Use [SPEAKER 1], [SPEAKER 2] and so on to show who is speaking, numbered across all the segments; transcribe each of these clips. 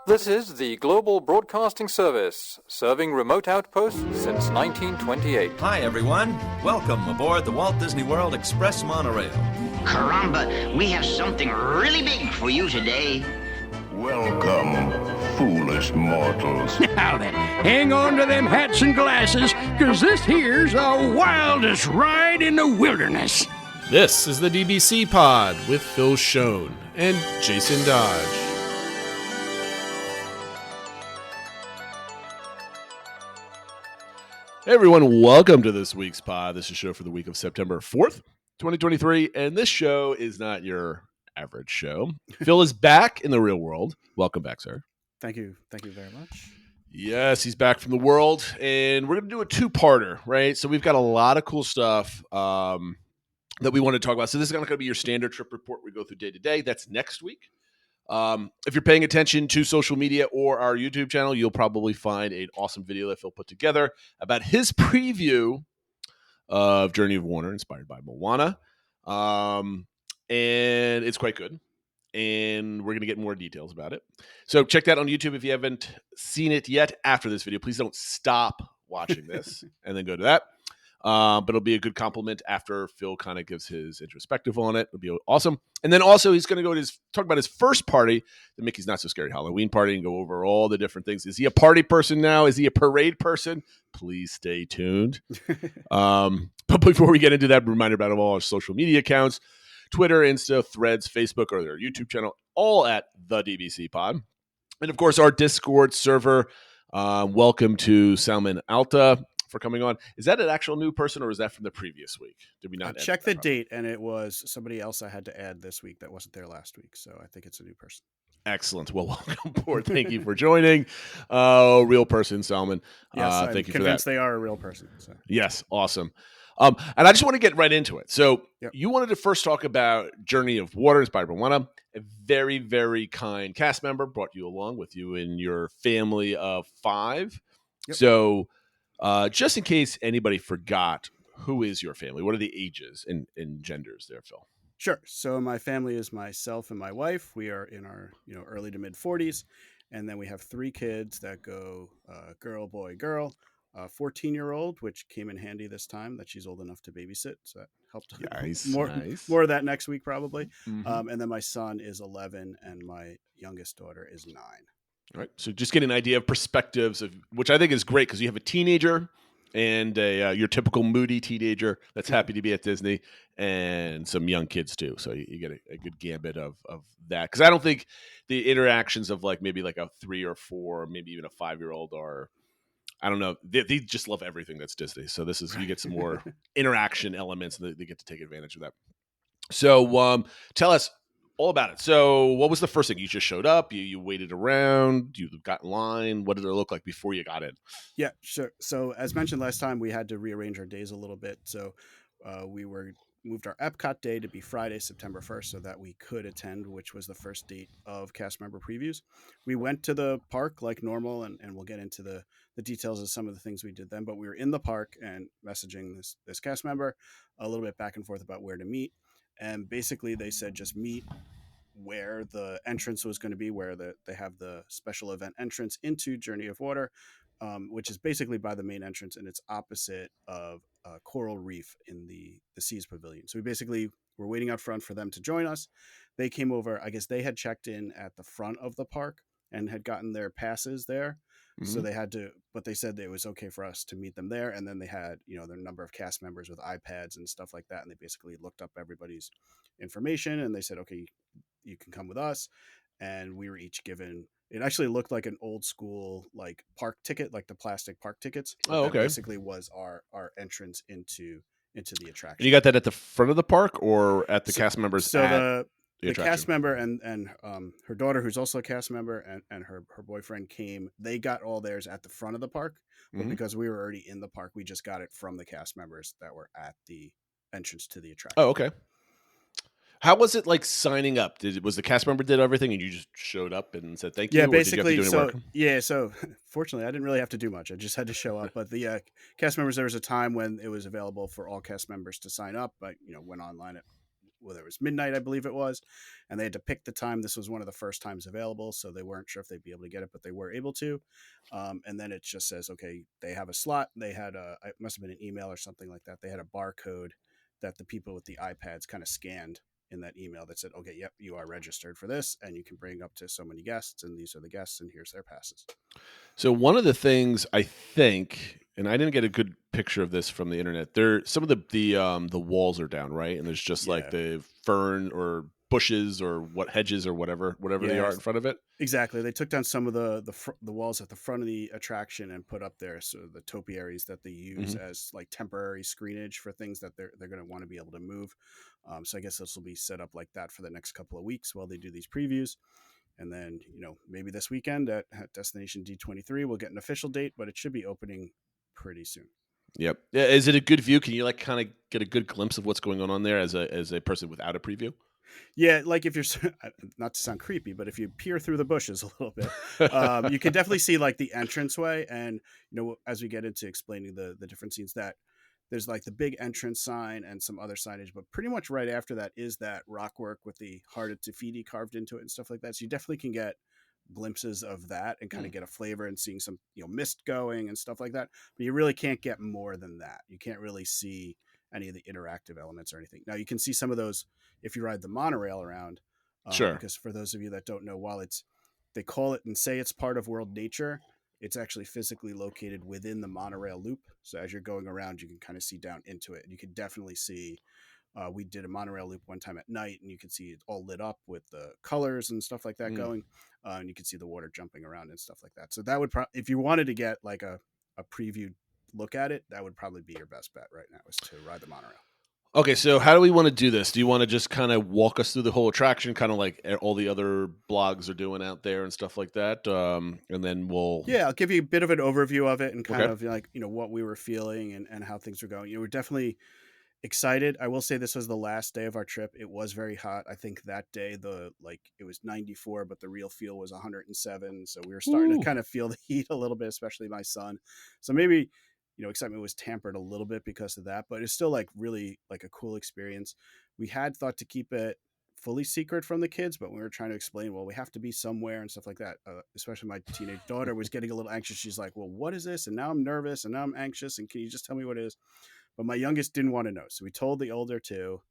[SPEAKER 1] This is the Global Broadcasting Service, serving remote outposts since 1928.
[SPEAKER 2] Hi, everyone. Welcome aboard the Walt Disney World Express monorail.
[SPEAKER 3] Caramba, we have something really big for you today.
[SPEAKER 4] Welcome, foolish mortals.
[SPEAKER 5] Now then, hang on to them hats and glasses, because this here's the wildest ride in the wilderness.
[SPEAKER 6] This is the DBC Pod with Phil Schoen and Jason Dodge. Hey everyone, welcome to this week's pod. This is a show for the week of September 4th, 2023, and this show is not your average show. Phil is back in the real world. Welcome back, sir.
[SPEAKER 7] Thank you very much.
[SPEAKER 6] Yes, he's back from the world, and we're going to do a two-parter, right? So we've got a lot of cool stuff that we want to talk about. So this is not going to be your standard trip report we go through day to day. That's next week. If you're paying attention to social media or our YouTube channel, you'll probably find an awesome video that Phil put together about his preview of Journey of Water, inspired by Moana. And it's quite good. And we're going to get more details about it. So check that on YouTube if you haven't seen it yet after this video. Please don't stop watching this and then go to that. But it'll be a good compliment after Phil kind of gives his introspective on it. It'll be awesome. And then also he's going to go to talk about his first party, the Mickey's Not So Scary Halloween party, and go over all the different things. Is he a party person now? Is he a parade person? Please stay tuned. But before we get into that, reminder about all our social media accounts, Twitter, Insta, Threads, Facebook, or their YouTube channel, all at the DBC Pod. And of course, our Discord server. Welcome to Salman Alta for coming on. Is that an actual new person or is that from the previous week? Did we not
[SPEAKER 7] check the date, and it was somebody else I had to add this week that wasn't there last week, so I think it's a new person.
[SPEAKER 6] Excellent. Well, welcome aboard. Thank you for joining. Real person, Salman.
[SPEAKER 7] Yes,
[SPEAKER 6] thank you for that.
[SPEAKER 7] I'm convinced they are a real person. So.
[SPEAKER 6] Yes, awesome. And I just want to get right into it. So
[SPEAKER 7] Yep.
[SPEAKER 6] You wanted to first talk about Journey of Water, inspired by Moana. A very, very kind cast member brought you along with you and your family of 5.
[SPEAKER 7] Yep.
[SPEAKER 6] So just in case anybody forgot, who is your family? What are the ages and genders there, Phil?
[SPEAKER 7] Sure. So my family is myself and my wife. We are in our early to mid 40s, and then we have 3 kids that go girl, boy, girl. 14-year-old, which came in handy this time that she's old enough to babysit, so that helped.
[SPEAKER 6] Nice.
[SPEAKER 7] More of that next week probably.
[SPEAKER 6] Mm-hmm.
[SPEAKER 7] And then my son is 11, and my youngest daughter is 9.
[SPEAKER 6] All right. So just get an idea of perspectives of which I think is great because you have a teenager and your typical moody teenager that's happy to be at Disney and some young kids too. So you get a good gambit of that. Because I don't think the interactions of maybe a 3 or 4, maybe even a 5-year-old are, I don't know. They just love everything that's Disney. So you get some more interaction elements and they get to take advantage of that. So tell us all about it. So what was the first thing? You just showed up? You waited around? You got in line? What did it look like before you got in?
[SPEAKER 7] Yeah, sure. So as mentioned last time, we had to rearrange our days a little bit. So we moved our Epcot day to be Friday, September 1st, so that we could attend, which was the first date of cast member previews. We went to the park like normal, and we'll get into the details of some of the things we did then, but we were in the park and messaging this cast member a little bit back and forth about where to meet. And basically they said just meet where the entrance was going to be, where they have the special event entrance into Journey of Water, which is basically by the main entrance, and it's opposite of Coral Reef in the Seas Pavilion. So we basically were waiting out front for them to join us. They came over. I guess they had checked in at the front of the park and had gotten their passes there. Mm-hmm. So they had to, but they said it was okay for us to meet them there. And then they had, their number of cast members with iPads and stuff like that. And they basically looked up everybody's information and they said, okay, you can come with us. And we were each given, it actually looked like an old school, park ticket, like the plastic park tickets.
[SPEAKER 6] Oh, okay.
[SPEAKER 7] That basically was our entrance into the attraction.
[SPEAKER 6] And you got that at the front of the park or at the cast members?
[SPEAKER 7] So the cast member and her daughter, who's also a cast member, and her boyfriend came. They got all theirs at the front of the park, but because we were already in the park, we just got it from the cast members that were at the entrance to the attraction.
[SPEAKER 6] Oh, okay. How was it signing up? Was the cast member did everything and you just showed up and said thank you?
[SPEAKER 7] Yeah, basically.
[SPEAKER 6] Or did you have to do any work?
[SPEAKER 7] So fortunately, I didn't really have to do much. I just had to show up. But the cast members, there was a time when it was available for all cast members to sign up. But went online whether it was midnight, I believe it was, and they had to pick the time. This was one of the first times available, so they weren't sure if they'd be able to get it, but they were able to. And then it just says, okay, they have a slot. They had it must have been an email or something like that. They had a barcode that the people with the iPads kind of scanned in that email that said, okay, yep, you are registered for this, and you can bring up to so many guests, and these are the guests, and here's their passes.
[SPEAKER 6] So one of the things I think, and I didn't get a good picture of this from the internet, some of the walls are down, right? And there's just like the fern or bushes or hedges or whatever they are in front of it.
[SPEAKER 7] Exactly. They took down some of the walls at the front of the attraction and put up there the topiaries that they use as like temporary screenage for things that they're going to want to be able to move. So I guess this will be set up like that for the next couple of weeks while they do these previews. And then, maybe this weekend at Destination D23, we'll get an official date, but it should be opening pretty soon.
[SPEAKER 6] Yep. Is it a good view? Can you like kind of get a good glimpse of what's going on there as a person without a preview?
[SPEAKER 7] Yeah, like if you're not to sound creepy, but if you peer through the bushes a little bit, you can definitely see like the entranceway. And as we get into explaining the different scenes, that there's like the big entrance sign and some other signage, but pretty much right after that is that rock work with the Heart of Te Fiti carved into it and stuff like that. So you definitely can get glimpses of that and kind of get a flavor and seeing some mist going and stuff like that. But you really can't get more than that. You can't really see any of the interactive elements or anything. Now you can see some of those if you ride the monorail around.
[SPEAKER 6] Sure.
[SPEAKER 7] Because for those of you that don't know, while they call it and say it's part of World Nature, it's actually physically located within the monorail loop. So as you're going around, you can kind of see down into it. And you can definitely see, we did a monorail loop one time at night, and you can see it all lit up with the colors and stuff like that going. And you can see the water jumping around and stuff like that. So that would if you wanted to get like a previewed look at it, that would probably be your best bet right now, is to ride the monorail.
[SPEAKER 6] Okay, so how do we want to do this? Do you want to just kind of walk us through the whole attraction, kind of like all the other blogs are doing out there and stuff like that? And then
[SPEAKER 7] I'll give you a bit of an overview of it and kind of like, what we were feeling and how things were going. We're definitely excited. I will say this was the last day of our trip. It was very hot. I think that day it was 94, but the real feel was 107. So we were starting to kind of feel the heat a little bit, especially my son. So maybe excitement was tampered a little bit because of that, but it's still like really like a cool experience. We had thought to keep it fully secret from the kids, but we were trying to explain, well, we have to be somewhere and stuff like that. Especially my teenage daughter was getting a little anxious. She's like, well, what is this? And now I'm nervous and now I'm anxious. And can you just tell me what it is? But my youngest didn't want to know. So we told the older two,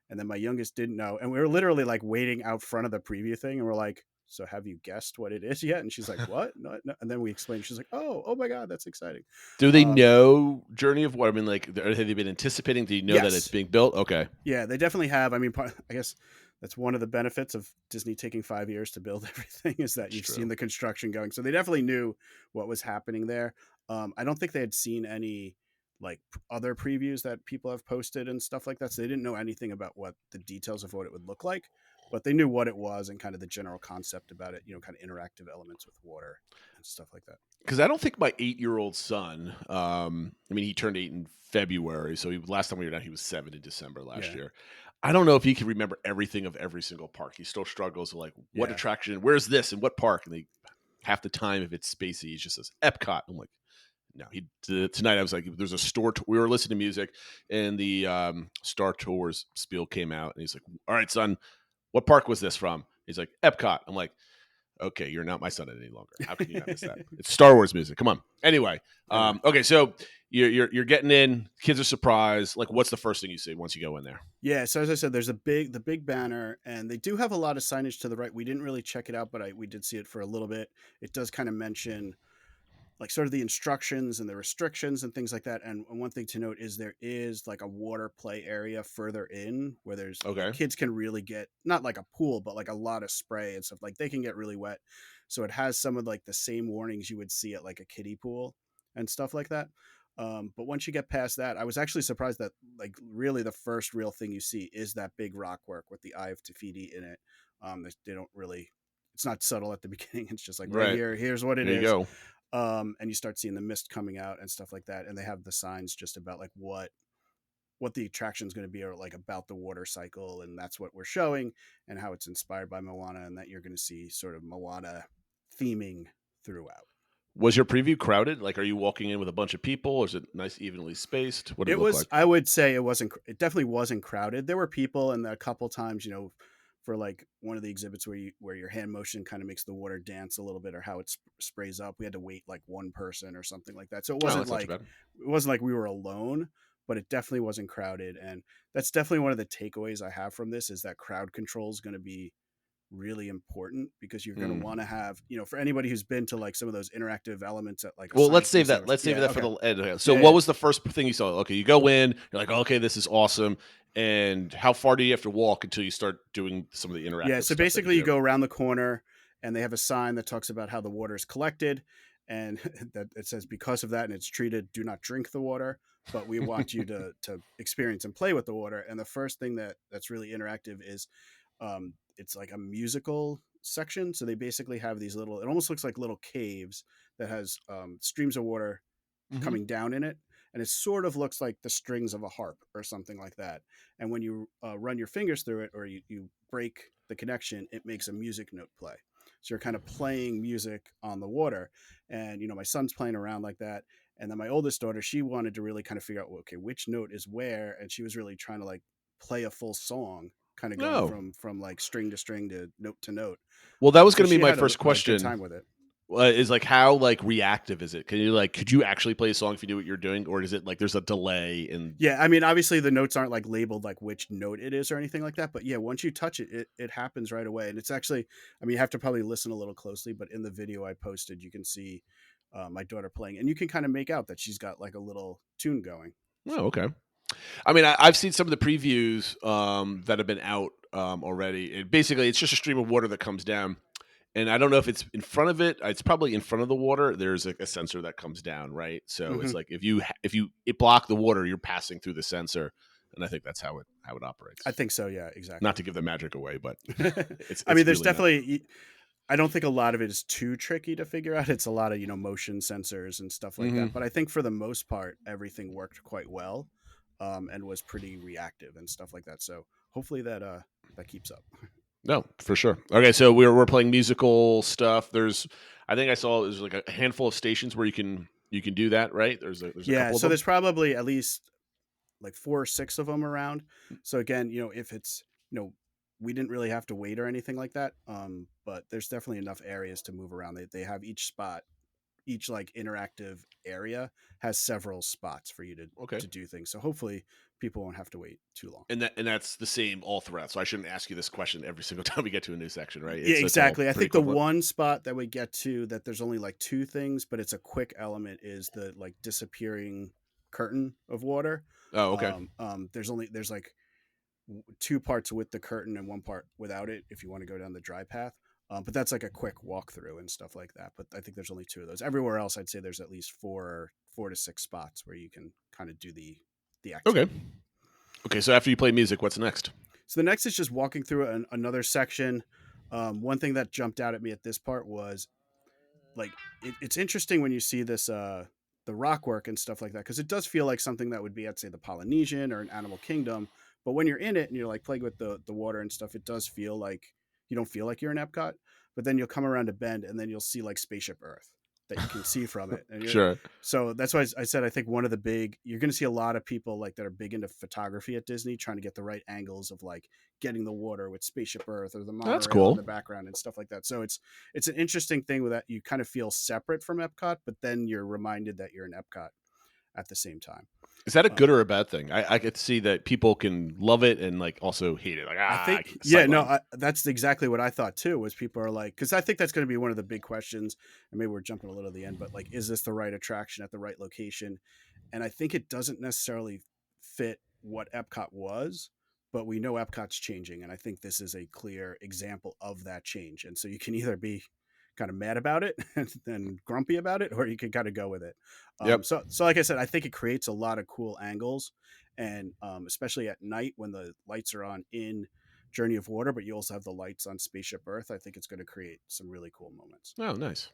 [SPEAKER 7] and then my youngest didn't know. And we were literally like waiting out front of the preview thing. And we're like, so have you guessed what it is yet? And she's like, what? No. And then we explained, she's like, oh my God, that's exciting.
[SPEAKER 6] Do they know Journey of Water? I mean, like, have they been anticipating? Do you know that it's being built? Okay.
[SPEAKER 7] Yeah, they definitely have. I mean, I guess that's one of the benefits of Disney taking 5 years to build everything, is that you've seen the construction going. So they definitely knew what was happening there. I don't think they had seen any like other previews that people have posted and stuff like that. So they didn't know anything about what the details of what it would look like, but they knew what it was and kind of the general concept about it, kind of interactive elements with water and stuff like that.
[SPEAKER 6] Because I don't think my 8-year-old son, I mean, he turned 8 in February. So last time we were down, he was 7 in December last year. I don't know if he can remember everything of every single park. He still struggles with like, what attraction, where's this and what park? And half the time, if it's spacey, he just says Epcot. I'm like, no, tonight I was like, there's a store. We were listening to music and the Star Tours spiel came out and he's like, all right, son, what park was this from? He's like, Epcot. I'm like, okay, you're not my son any longer. How can you not miss that? It's Star Wars music. Come on. Anyway, okay, so you're getting in. Kids are surprised. Like, what's the first thing you see once you go in there?
[SPEAKER 7] Yeah, so as I said, there's the big banner, and they do have a lot of signage to the right. We didn't really check it out, but we did see it for a little bit. It does kind of mention like sort of the instructions and the restrictions and things like that. And one thing to note is there is like a water play area further in where there's kids can really get, not like a pool, but like a lot of spray and stuff. Like they can get really wet. So it has some of like the same warnings you would see at like a kiddie pool and stuff like that. But once you get past that, I was actually surprised that like really the first real thing you see is that big rock work with the Eye of Te Fiti in it. They don't really, it's not subtle at the beginning. It's just like right here, here's what it is.
[SPEAKER 6] There you go.
[SPEAKER 7] And you start seeing the mist coming out and stuff like that. And they have the signs just about like what the attraction is going to be, or like about the water cycle. And that's what we're showing, and how it's inspired by Moana, and that you're going to see sort of Moana theming throughout.
[SPEAKER 6] Was your preview crowded? Like, are you walking in with a bunch of people, or is it nice, evenly spaced? What did it
[SPEAKER 7] It
[SPEAKER 6] look
[SPEAKER 7] was,
[SPEAKER 6] like?
[SPEAKER 7] I would say it wasn't, it definitely wasn't crowded. There were people, and a couple times, for like one of the exhibits where your hand motion kind of makes the water dance a little bit, or how it sprays up, we had to wait like one person or something like that. So
[SPEAKER 6] Oh, that's not too bad.
[SPEAKER 7] it wasn't like we were alone, but it definitely wasn't crowded. And that's definitely one of the takeaways I have from this, is that crowd control is going to be really important, because you're going to want to have, for anybody who's been to like some of those interactive elements at like a
[SPEAKER 6] Well, let's
[SPEAKER 7] science
[SPEAKER 6] save that.
[SPEAKER 7] museum.
[SPEAKER 6] Let's save
[SPEAKER 7] Yeah,
[SPEAKER 6] that for
[SPEAKER 7] okay.
[SPEAKER 6] the end. Okay. So,
[SPEAKER 7] Yeah,
[SPEAKER 6] what
[SPEAKER 7] yeah.
[SPEAKER 6] was the first thing you saw? Okay, you go in. You're like, okay, this is awesome. And how far do you have to walk until you start doing some of the interactive?
[SPEAKER 7] Yeah, so
[SPEAKER 6] stuff that
[SPEAKER 7] basically you
[SPEAKER 6] do?
[SPEAKER 7] go around the corner, and they have a sign that talks about how the water is collected, and that it says, because of that and it's treated, do not drink the water, but we want you to experience and play with the water. And the first thing that's really interactive is it's like a musical section. So they basically have these little, it almost looks like little caves that has streams of water
[SPEAKER 6] Mhm.
[SPEAKER 7] coming down in it, and it sort of looks like the strings of a harp or something like that. And when you run your fingers through it, or you break the connection, it makes a music note play. So you're kind of playing music on the water. And my son's playing around like that. And then my oldest daughter, she wanted to really kind of figure out, well, okay, which note is where, and she was really trying to like play a full song, kind of going
[SPEAKER 6] Oh,
[SPEAKER 7] from like string to string to note.
[SPEAKER 6] well, that was
[SPEAKER 7] So
[SPEAKER 6] going to be
[SPEAKER 7] she
[SPEAKER 6] my
[SPEAKER 7] had
[SPEAKER 6] first
[SPEAKER 7] a good
[SPEAKER 6] question.
[SPEAKER 7] time with it.
[SPEAKER 6] Is like, how like reactive is it? Could you actually play a song if you do what you're doing, or is it like there's a delay and
[SPEAKER 7] Yeah, I mean, obviously the notes aren't like labeled like which note it is or anything like that, but yeah, once you touch it, it happens right away. And it's actually, I mean, you have to probably listen a little closely, but in the video I posted, you can see my daughter playing, and you can kind of make out that she's got like a little tune going.
[SPEAKER 6] Oh, okay. I mean, I've seen some of the previews that have been out already. And basically, it's just a stream of water that comes down. And I don't know if it's in front of it. It's probably in front of the water. There's a sensor that comes down, right? So it's
[SPEAKER 7] Hmm.
[SPEAKER 6] like if you it block the water, you're passing through the sensor, and I think that's how it operates.
[SPEAKER 7] I think so. Yeah, exactly.
[SPEAKER 6] Not to give the magic away, but it's
[SPEAKER 7] I mean, there's
[SPEAKER 6] really
[SPEAKER 7] definitely, I don't think a lot of it is too tricky to figure out. It's a lot of, motion sensors and stuff like
[SPEAKER 6] hmm
[SPEAKER 7] that. But I think for the most part, everything worked quite well, and was pretty reactive and stuff like that. So hopefully that keeps up.
[SPEAKER 6] No, for sure. Okay, so we're playing musical stuff. I think I saw there's like a handful of stations where you can do that, right? There's a
[SPEAKER 7] Yeah.
[SPEAKER 6] couple of
[SPEAKER 7] So
[SPEAKER 6] them.
[SPEAKER 7] there's probably at least like 4 or 6 of them around. So again, if it's, we didn't really have to wait or anything like that. But there's definitely enough areas to move around. They have each spot, each like interactive area has several spots for you
[SPEAKER 6] Okay.
[SPEAKER 7] to do things. So hopefully people won't have to wait too long.
[SPEAKER 6] And that's the same all throughout. So I shouldn't ask you this question every single time we get to a new section, right?
[SPEAKER 7] Yeah,
[SPEAKER 6] It's all
[SPEAKER 7] exactly. I
[SPEAKER 6] pretty
[SPEAKER 7] think the
[SPEAKER 6] equivalent.
[SPEAKER 7] one spot that we get to that there's only like 2 things, but it's a quick element, is the like disappearing curtain of water.
[SPEAKER 6] Oh, okay.
[SPEAKER 7] There's like 2 parts with the curtain and 1 part without it if you want to go down the dry path. But that's like a quick walkthrough and stuff like that. But I think there's only 2 of those. Everywhere else, I'd say there's at least 4 to 6 spots where you can kind of do the activity.
[SPEAKER 6] Okay. Okay, so after you play music, what's next?
[SPEAKER 7] So the next is just walking through another section. One thing that jumped out at me at this part was like it's interesting when you see this the rock work and stuff like that, because it does feel like something that would be at, say, the Polynesian or an Animal Kingdom. But when you're in it and you're like playing with the water and stuff, it does feel like you don't feel like you're in Epcot. But then you'll come around a bend and then you'll see like Spaceship Earth that you can see from it. And
[SPEAKER 6] Sure.
[SPEAKER 7] so that's why I said I think one of the big, you're going to see a lot of people like that are big into photography at Disney, trying to get the right angles of like getting the water with Spaceship Earth or the
[SPEAKER 6] That's
[SPEAKER 7] monorail
[SPEAKER 6] cool.
[SPEAKER 7] in the background and stuff like that. So it's an interesting thing with that. You kind of feel separate from Epcot, but then you're reminded that you're in Epcot at the same time.
[SPEAKER 6] Is that a good or a bad thing? I could see that people can love it and like also hate it. Like,
[SPEAKER 7] I think,
[SPEAKER 6] can't
[SPEAKER 7] yeah,
[SPEAKER 6] sideline.
[SPEAKER 7] no, that's exactly what I thought too, was people are like, because I think that's going to be one of the big questions, and maybe we're jumping a little to the end, but like, is this the right attraction at the right location? And I think it doesn't necessarily fit what Epcot was, but we know Epcot's changing, and I think this is a clear example of that change. And so you can either be kind of mad about it and grumpy about it, or you can kind of go with it.
[SPEAKER 6] Yep.
[SPEAKER 7] So like I said, I think it creates a lot of cool angles, and especially at night when the lights are on in Journey of Water, but you also have the lights on Spaceship Earth. I think it's going to create some really cool moments.
[SPEAKER 6] Oh, nice.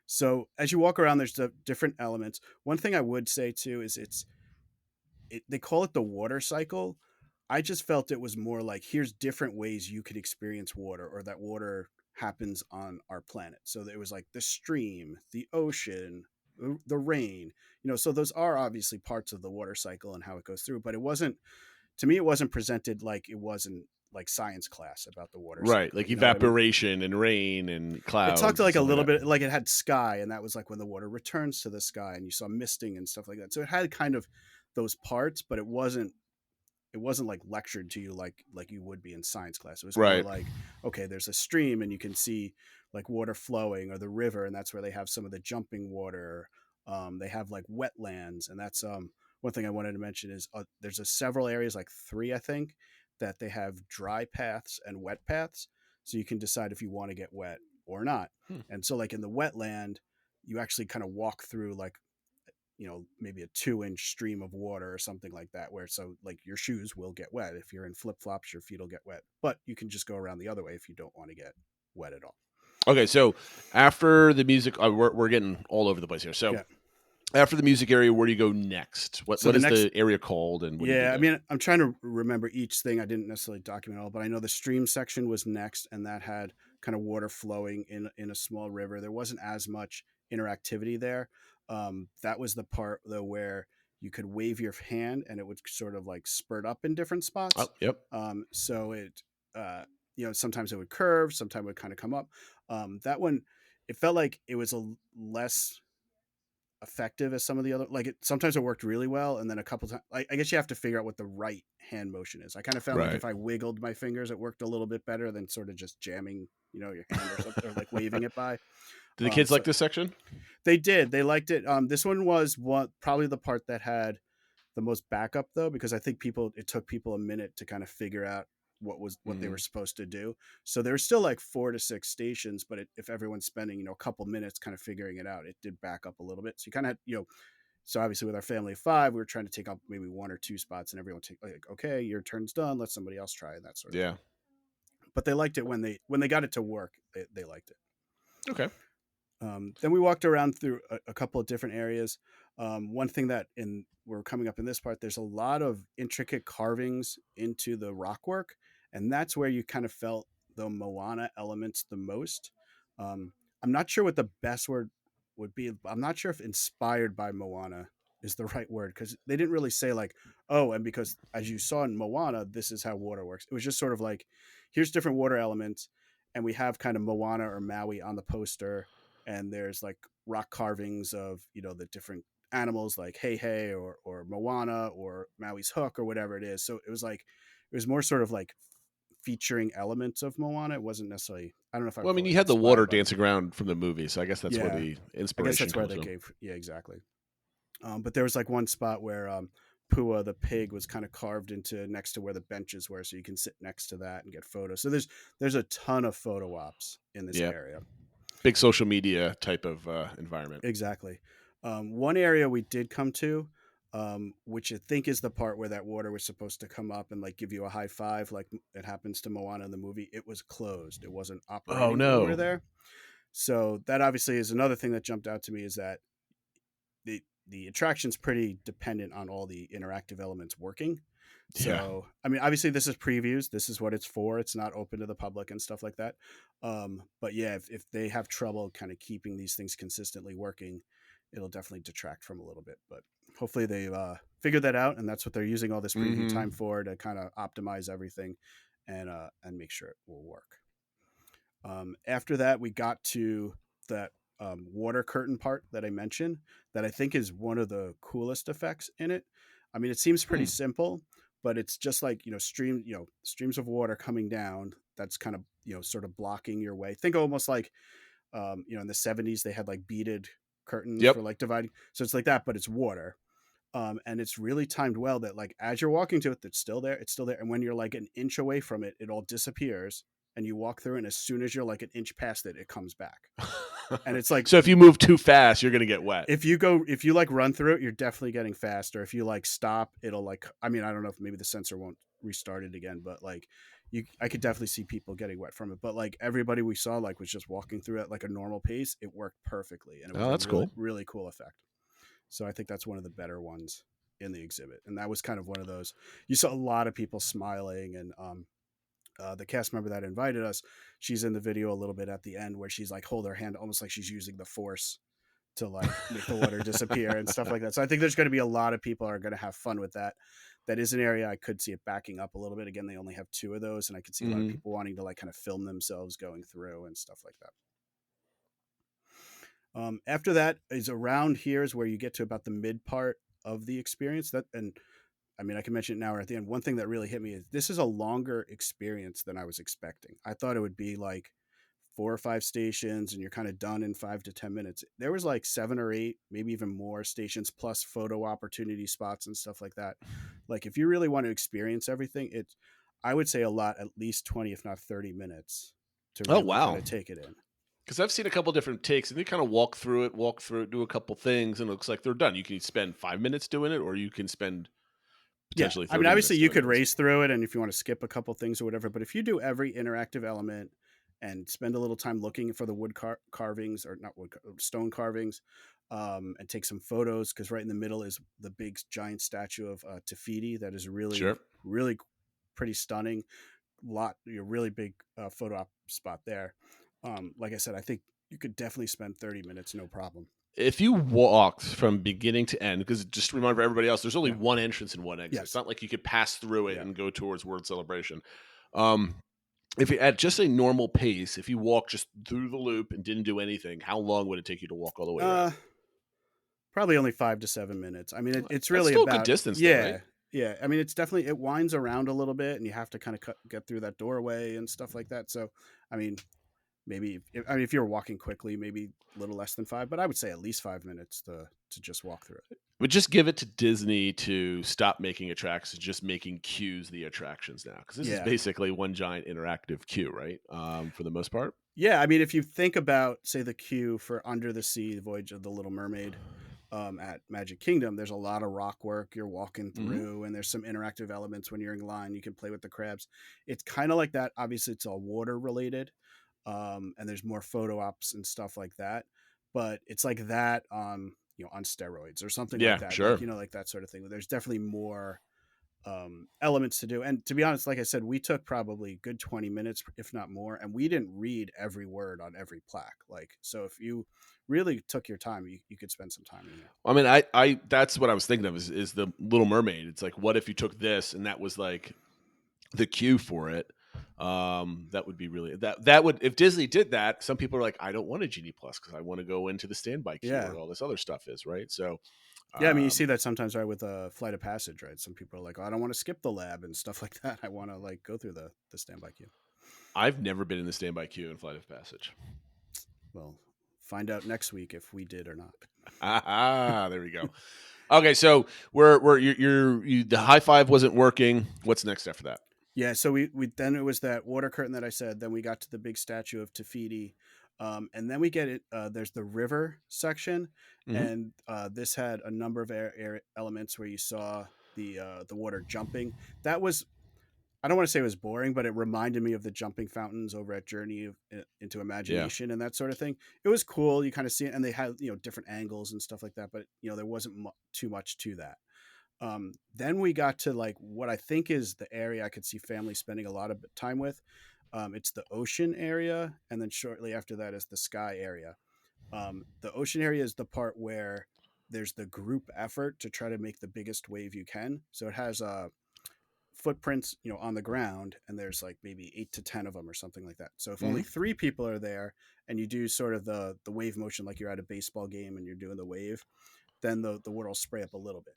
[SPEAKER 7] So as you walk around, there's the different elements. One thing I would say too is they call it the water cycle. I just felt it was more like, here's different ways you could experience water, or that water happens on our planet. So it was like the stream, the ocean, the rain, so those are obviously parts of the water cycle and how it goes through, but it wasn't, to me, it wasn't presented like it wasn't like science class about the water
[SPEAKER 6] Right,
[SPEAKER 7] cycle.
[SPEAKER 6] like
[SPEAKER 7] You know what I mean?
[SPEAKER 6] evaporation and rain and
[SPEAKER 7] It
[SPEAKER 6] clouds.
[SPEAKER 7] talked
[SPEAKER 6] and
[SPEAKER 7] like a
[SPEAKER 6] stuff
[SPEAKER 7] little
[SPEAKER 6] that.
[SPEAKER 7] bit like it had sky, and that was like when the water returns to the sky and you saw misting and stuff like that. So it had kind of those parts, but it wasn't like lectured to you like you would be in science class. It was more
[SPEAKER 6] Right.
[SPEAKER 7] like, okay, there's a stream and you can see like water flowing, or the river, and that's where they have some of the jumping water. They have like wetlands, and that's one thing I wanted to mention is there's several areas, like 3 I think, that they have dry paths and wet paths, so you can decide if you want to get wet or not. And so like in the wetland, you actually kind of walk through like, maybe a 2-inch stream of water or something like that, where so like your shoes will get wet. If you're in flip-flops, your feet will get wet, but you can just go around the other way if you don't want to get wet at all.
[SPEAKER 6] Okay, so after the music, we're getting all over the place here. So
[SPEAKER 7] Yeah.
[SPEAKER 6] after the music area, where do you go next? What
[SPEAKER 7] So
[SPEAKER 6] is
[SPEAKER 7] the
[SPEAKER 6] the area called? And what do you do
[SPEAKER 7] Yeah, I
[SPEAKER 6] there?
[SPEAKER 7] mean, I'm trying to remember each thing. I didn't necessarily document all, but I know the stream section was next, and that had kind of water flowing in a small river. There wasn't as much interactivity there. That was the part though where you could wave your hand and it would sort of like spurt up in different spots.
[SPEAKER 6] Oh, yep.
[SPEAKER 7] So it, sometimes it would curve, sometimes it would kind of come up. That one, it felt like it was less effective as some of the other, like sometimes it worked really well, and then a couple times I guess you have to figure out what the right hand motion is. I kind of felt like
[SPEAKER 6] Right.
[SPEAKER 7] if I wiggled my fingers, it worked a little bit better than sort of just jamming your hand or something, or like waving it by.
[SPEAKER 6] Did the kids
[SPEAKER 7] So
[SPEAKER 6] like this section?
[SPEAKER 7] they did, they liked it. This one was probably the part that had the most backup though, because I think it took people a minute to kind of figure out what they were supposed to do. So there's still like 4 to 6 stations, but if everyone's spending a couple minutes kind of figuring it out, it did back up a little bit. So you kind of had, so obviously with our family of 5, we were trying to take up maybe 1 or 2 spots, and everyone take like, okay, your turn's done, let somebody else try, and that sort of
[SPEAKER 6] Yeah.
[SPEAKER 7] thing. But they liked it when they got it to work. They liked it.
[SPEAKER 6] Okay.
[SPEAKER 7] Then we walked around through a couple of different areas. One thing that we're coming up in this part, there's a lot of intricate carvings into the rock work, and that's where you kind of felt the Moana elements the most. I'm not sure what the best word would be. I'm not sure if inspired by Moana is the right word, because they didn't really say like, oh, and because as you saw in Moana, this is how water works. It was just sort of like, here's different water elements, and we have kind of Moana or Maui on the poster, and there's like rock carvings of the different animals like Hey or Moana or Maui's hook or whatever it is. So it was more sort of like featuring elements of Moana. It wasn't necessarily, I don't know if
[SPEAKER 6] Well, I mean,
[SPEAKER 7] call it
[SPEAKER 6] you had the
[SPEAKER 7] inspired
[SPEAKER 6] water
[SPEAKER 7] by it.
[SPEAKER 6] dancing around from the movie, so I guess that's where
[SPEAKER 7] Yeah.
[SPEAKER 6] the
[SPEAKER 7] I
[SPEAKER 6] inspiration
[SPEAKER 7] guess that's where
[SPEAKER 6] comes
[SPEAKER 7] they
[SPEAKER 6] from.
[SPEAKER 7] gave. Yeah, exactly. But there was like one spot where Pua the pig was kind of carved into next to where the benches were, so you can sit next to that and get photos. So there's a ton of photo ops in this
[SPEAKER 6] Yeah.
[SPEAKER 7] area.
[SPEAKER 6] Big social media type of environment.
[SPEAKER 7] Exactly. One area we did come to, which I think is the part where that water was supposed to come up and like give you a high five, like it happens to Moana in the movie. It was closed. It wasn't operating when
[SPEAKER 6] no.
[SPEAKER 7] we were there. So that obviously is another thing that jumped out to me, is that the attraction's pretty dependent on all the interactive elements working. So, I mean, obviously this is previews. This is what it's for. It's not open to the public and stuff like that. But yeah, if they have trouble kind of keeping these things consistently working, it'll definitely detract from a little bit. But hopefully they've figured that out, and that's what they're using all this preview time for, to kind of optimize everything and make sure it will work. After that, we got to that water curtain part that I mentioned, that I think is one of the coolest effects in it. I mean, it seems pretty simple, but it's just like, streams of water coming down. That's kind of, sort of blocking your way. Think almost like, in the 70s, they had like beaded curtains for like dividing. So it's like that, but it's water. And it's really timed well that like, as you're walking to it, it's still there. And when you're like an inch away from it, it all disappears. And you walk through, and as soon as you're like an inch past it, it comes back. And it's like,
[SPEAKER 6] so if you move too fast, you're gonna get wet.
[SPEAKER 7] If you like run through it, you're definitely getting faster. If you like stop, it'll like, I mean, I don't know if maybe the sensor won't restart it again, but like I could definitely see people getting wet from it. But like everybody we saw like was just walking through it like a normal pace. It worked perfectly, and it was
[SPEAKER 6] that's
[SPEAKER 7] really,
[SPEAKER 6] cool.
[SPEAKER 7] really cool effect. So I think that's one of the better ones in the exhibit, and that was kind of one of those. You saw a lot of people smiling and the cast member that invited us, she's in the video a little bit at the end where she's like hold her hand almost like she's using the force to like make the water disappear and stuff like that. So I think there's going to be a lot of people are going to have fun with that. That is an area I could see it backing up a little bit. Again, they only have 2 of those, and I could see a lot of people wanting to like kind of film themselves going through and stuff like that. After that is around here is where you get to about the mid part of the experience. That, and I mean, I can mention it now or at the end. One thing that really hit me is this is a longer experience than I was expecting. I thought it would be like 4 or 5 stations and you're kind of done in 5 to 10 minutes. There was like 7 or 8, maybe even more stations plus photo opportunity spots and stuff like that. Like if you really want to experience everything, I would say a lot, at least 20, if not 30 minutes to really kind of take it in.
[SPEAKER 6] Because I've seen a couple different takes and they kind of walk through it, do a couple things, and it looks like they're done. You can spend 5 minutes doing it, or you can spend potentially 30
[SPEAKER 7] I mean, obviously you could
[SPEAKER 6] it.
[SPEAKER 7] race through it, and if you want to skip a couple things or whatever, but if you do every interactive element and spend a little time looking for the wood carvings, or not wood, stone carvings, and take some photos, because right in the middle is the big giant statue of Te Fiti that is really, really pretty stunning. Really big photo op spot there. Like I said, I think you could definitely spend 30 minutes, no problem.
[SPEAKER 6] If you walked from beginning to end, because just to remind everybody else, there's only one entrance and one exit. It's not like you could pass through it and go towards World Celebration. If you at just a normal pace, if you walk just through the loop and didn't do anything, how long would it take you to walk all the way around?
[SPEAKER 7] Probably only 5 to 7 minutes. I mean, it's really
[SPEAKER 6] still
[SPEAKER 7] about
[SPEAKER 6] a good distance.
[SPEAKER 7] Yeah,
[SPEAKER 6] though, right?
[SPEAKER 7] yeah. I mean, it's definitely, it winds around a little bit, and you have to kind of get through that doorway and stuff like that. So, I mean, maybe if you're walking quickly, maybe a little less than 5, but I would say at least 5 minutes to just walk through it.
[SPEAKER 6] But just give it to Disney to stop making attractions, just making queues the attracactions now, because this is basically one giant interactive queue, right? For the most part.
[SPEAKER 7] Yeah, I mean, if you think about, say, the queue for Under the Sea, The Voyage of the Little Mermaid, at Magic Kingdom, there's a lot of rock work you're walking through, and there's some interactive elements when you're in line. You can play with the crabs. It's kind of like that. Obviously, it's all water related. And there's more photo ops and stuff like that, but it's like that on steroids or something like that.
[SPEAKER 6] Sure.
[SPEAKER 7] Like, like that sort of thing. There's definitely more elements to do. And to be honest, like I said, we took probably a good 20 minutes, if not more, and we didn't read every word on every plaque. Like, so if you really took your time, you could spend some time in there.
[SPEAKER 6] I mean, I that's what I was thinking of is the Little Mermaid. It's like, what if you took this and that was like the queue for it? That would be really that would, if Disney did that, some people are like, I don't want a Genie Plus because I want to go into the standby queue where all this other stuff is, right? So
[SPEAKER 7] yeah, I mean, you see that sometimes, right, with a Flight of Passage, right? Some people are like, oh, I don't want to skip the lab and stuff like that. I want to like go through the standby queue.
[SPEAKER 6] I've never been in the standby queue in Flight of Passage.
[SPEAKER 7] Well, find out next week if we did or not.
[SPEAKER 6] There we go. Okay, so the high five wasn't working. What's next after that?
[SPEAKER 7] Yeah, so we then it was that water curtain that I said. Then we got to the big statue of Te Fiti, and then we get it. There's the river section, and this had a number of elements where you saw the water jumping. That was, I don't want to say it was boring, but it reminded me of the jumping fountains over at Journey into Imagination and that sort of thing. It was cool. You kind of see it, and they had different angles and stuff like that. But there wasn't too much to that. Then we got to like what I think is the area I could see families spending a lot of time with. It's the ocean area, and then shortly after that is the sky area. The ocean area is the part where there's the group effort to try to make the biggest wave you can. So it has footprints, on the ground, and there's like maybe 8 to 10 of them or something like that. So if only 3 people are there, and you do sort of the wave motion like you're at a baseball game and you're doing the wave, then the water will spray up a little bit.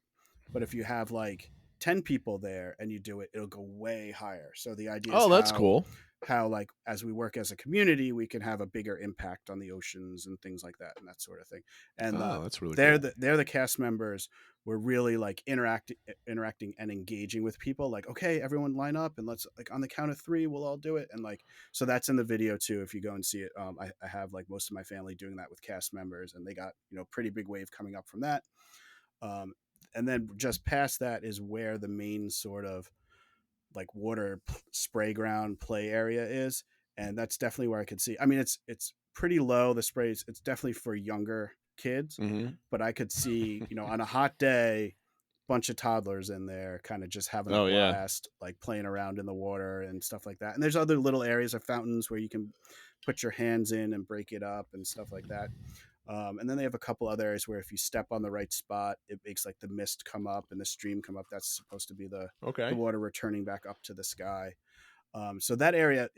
[SPEAKER 7] But if you have like 10 people there and you do it, it'll go way higher. So the idea is
[SPEAKER 6] that's cool.
[SPEAKER 7] How like as we work as a community, we can have a bigger impact on the oceans and things like that and that sort of thing. And
[SPEAKER 6] that's really
[SPEAKER 7] they're
[SPEAKER 6] cool.
[SPEAKER 7] the cast members were really like interacting and engaging with people. Like, okay, everyone line up and let's like on the count of 3, we'll all do it. And like, so that's in the video too. If you go and see it, I have like most of my family doing that with cast members, and they got pretty big wave coming up from that. And then just past that is where the main sort of like water spray ground play area is. And that's definitely where I could see. I mean, it's pretty low. The sprays, it's definitely for younger kids, but I could see, on a hot day, bunch of toddlers in there kind of just having a
[SPEAKER 6] Oh, yeah.
[SPEAKER 7] blast, like playing around in the water and stuff like that. And there's other little areas of fountains where you can put your hands in and break it up and stuff like that. And then they have a couple other areas where if you step on the right spot, it makes like the mist come up and the stream come up. That's supposed to be the
[SPEAKER 6] Okay.
[SPEAKER 7] water returning back up to the sky. So that area,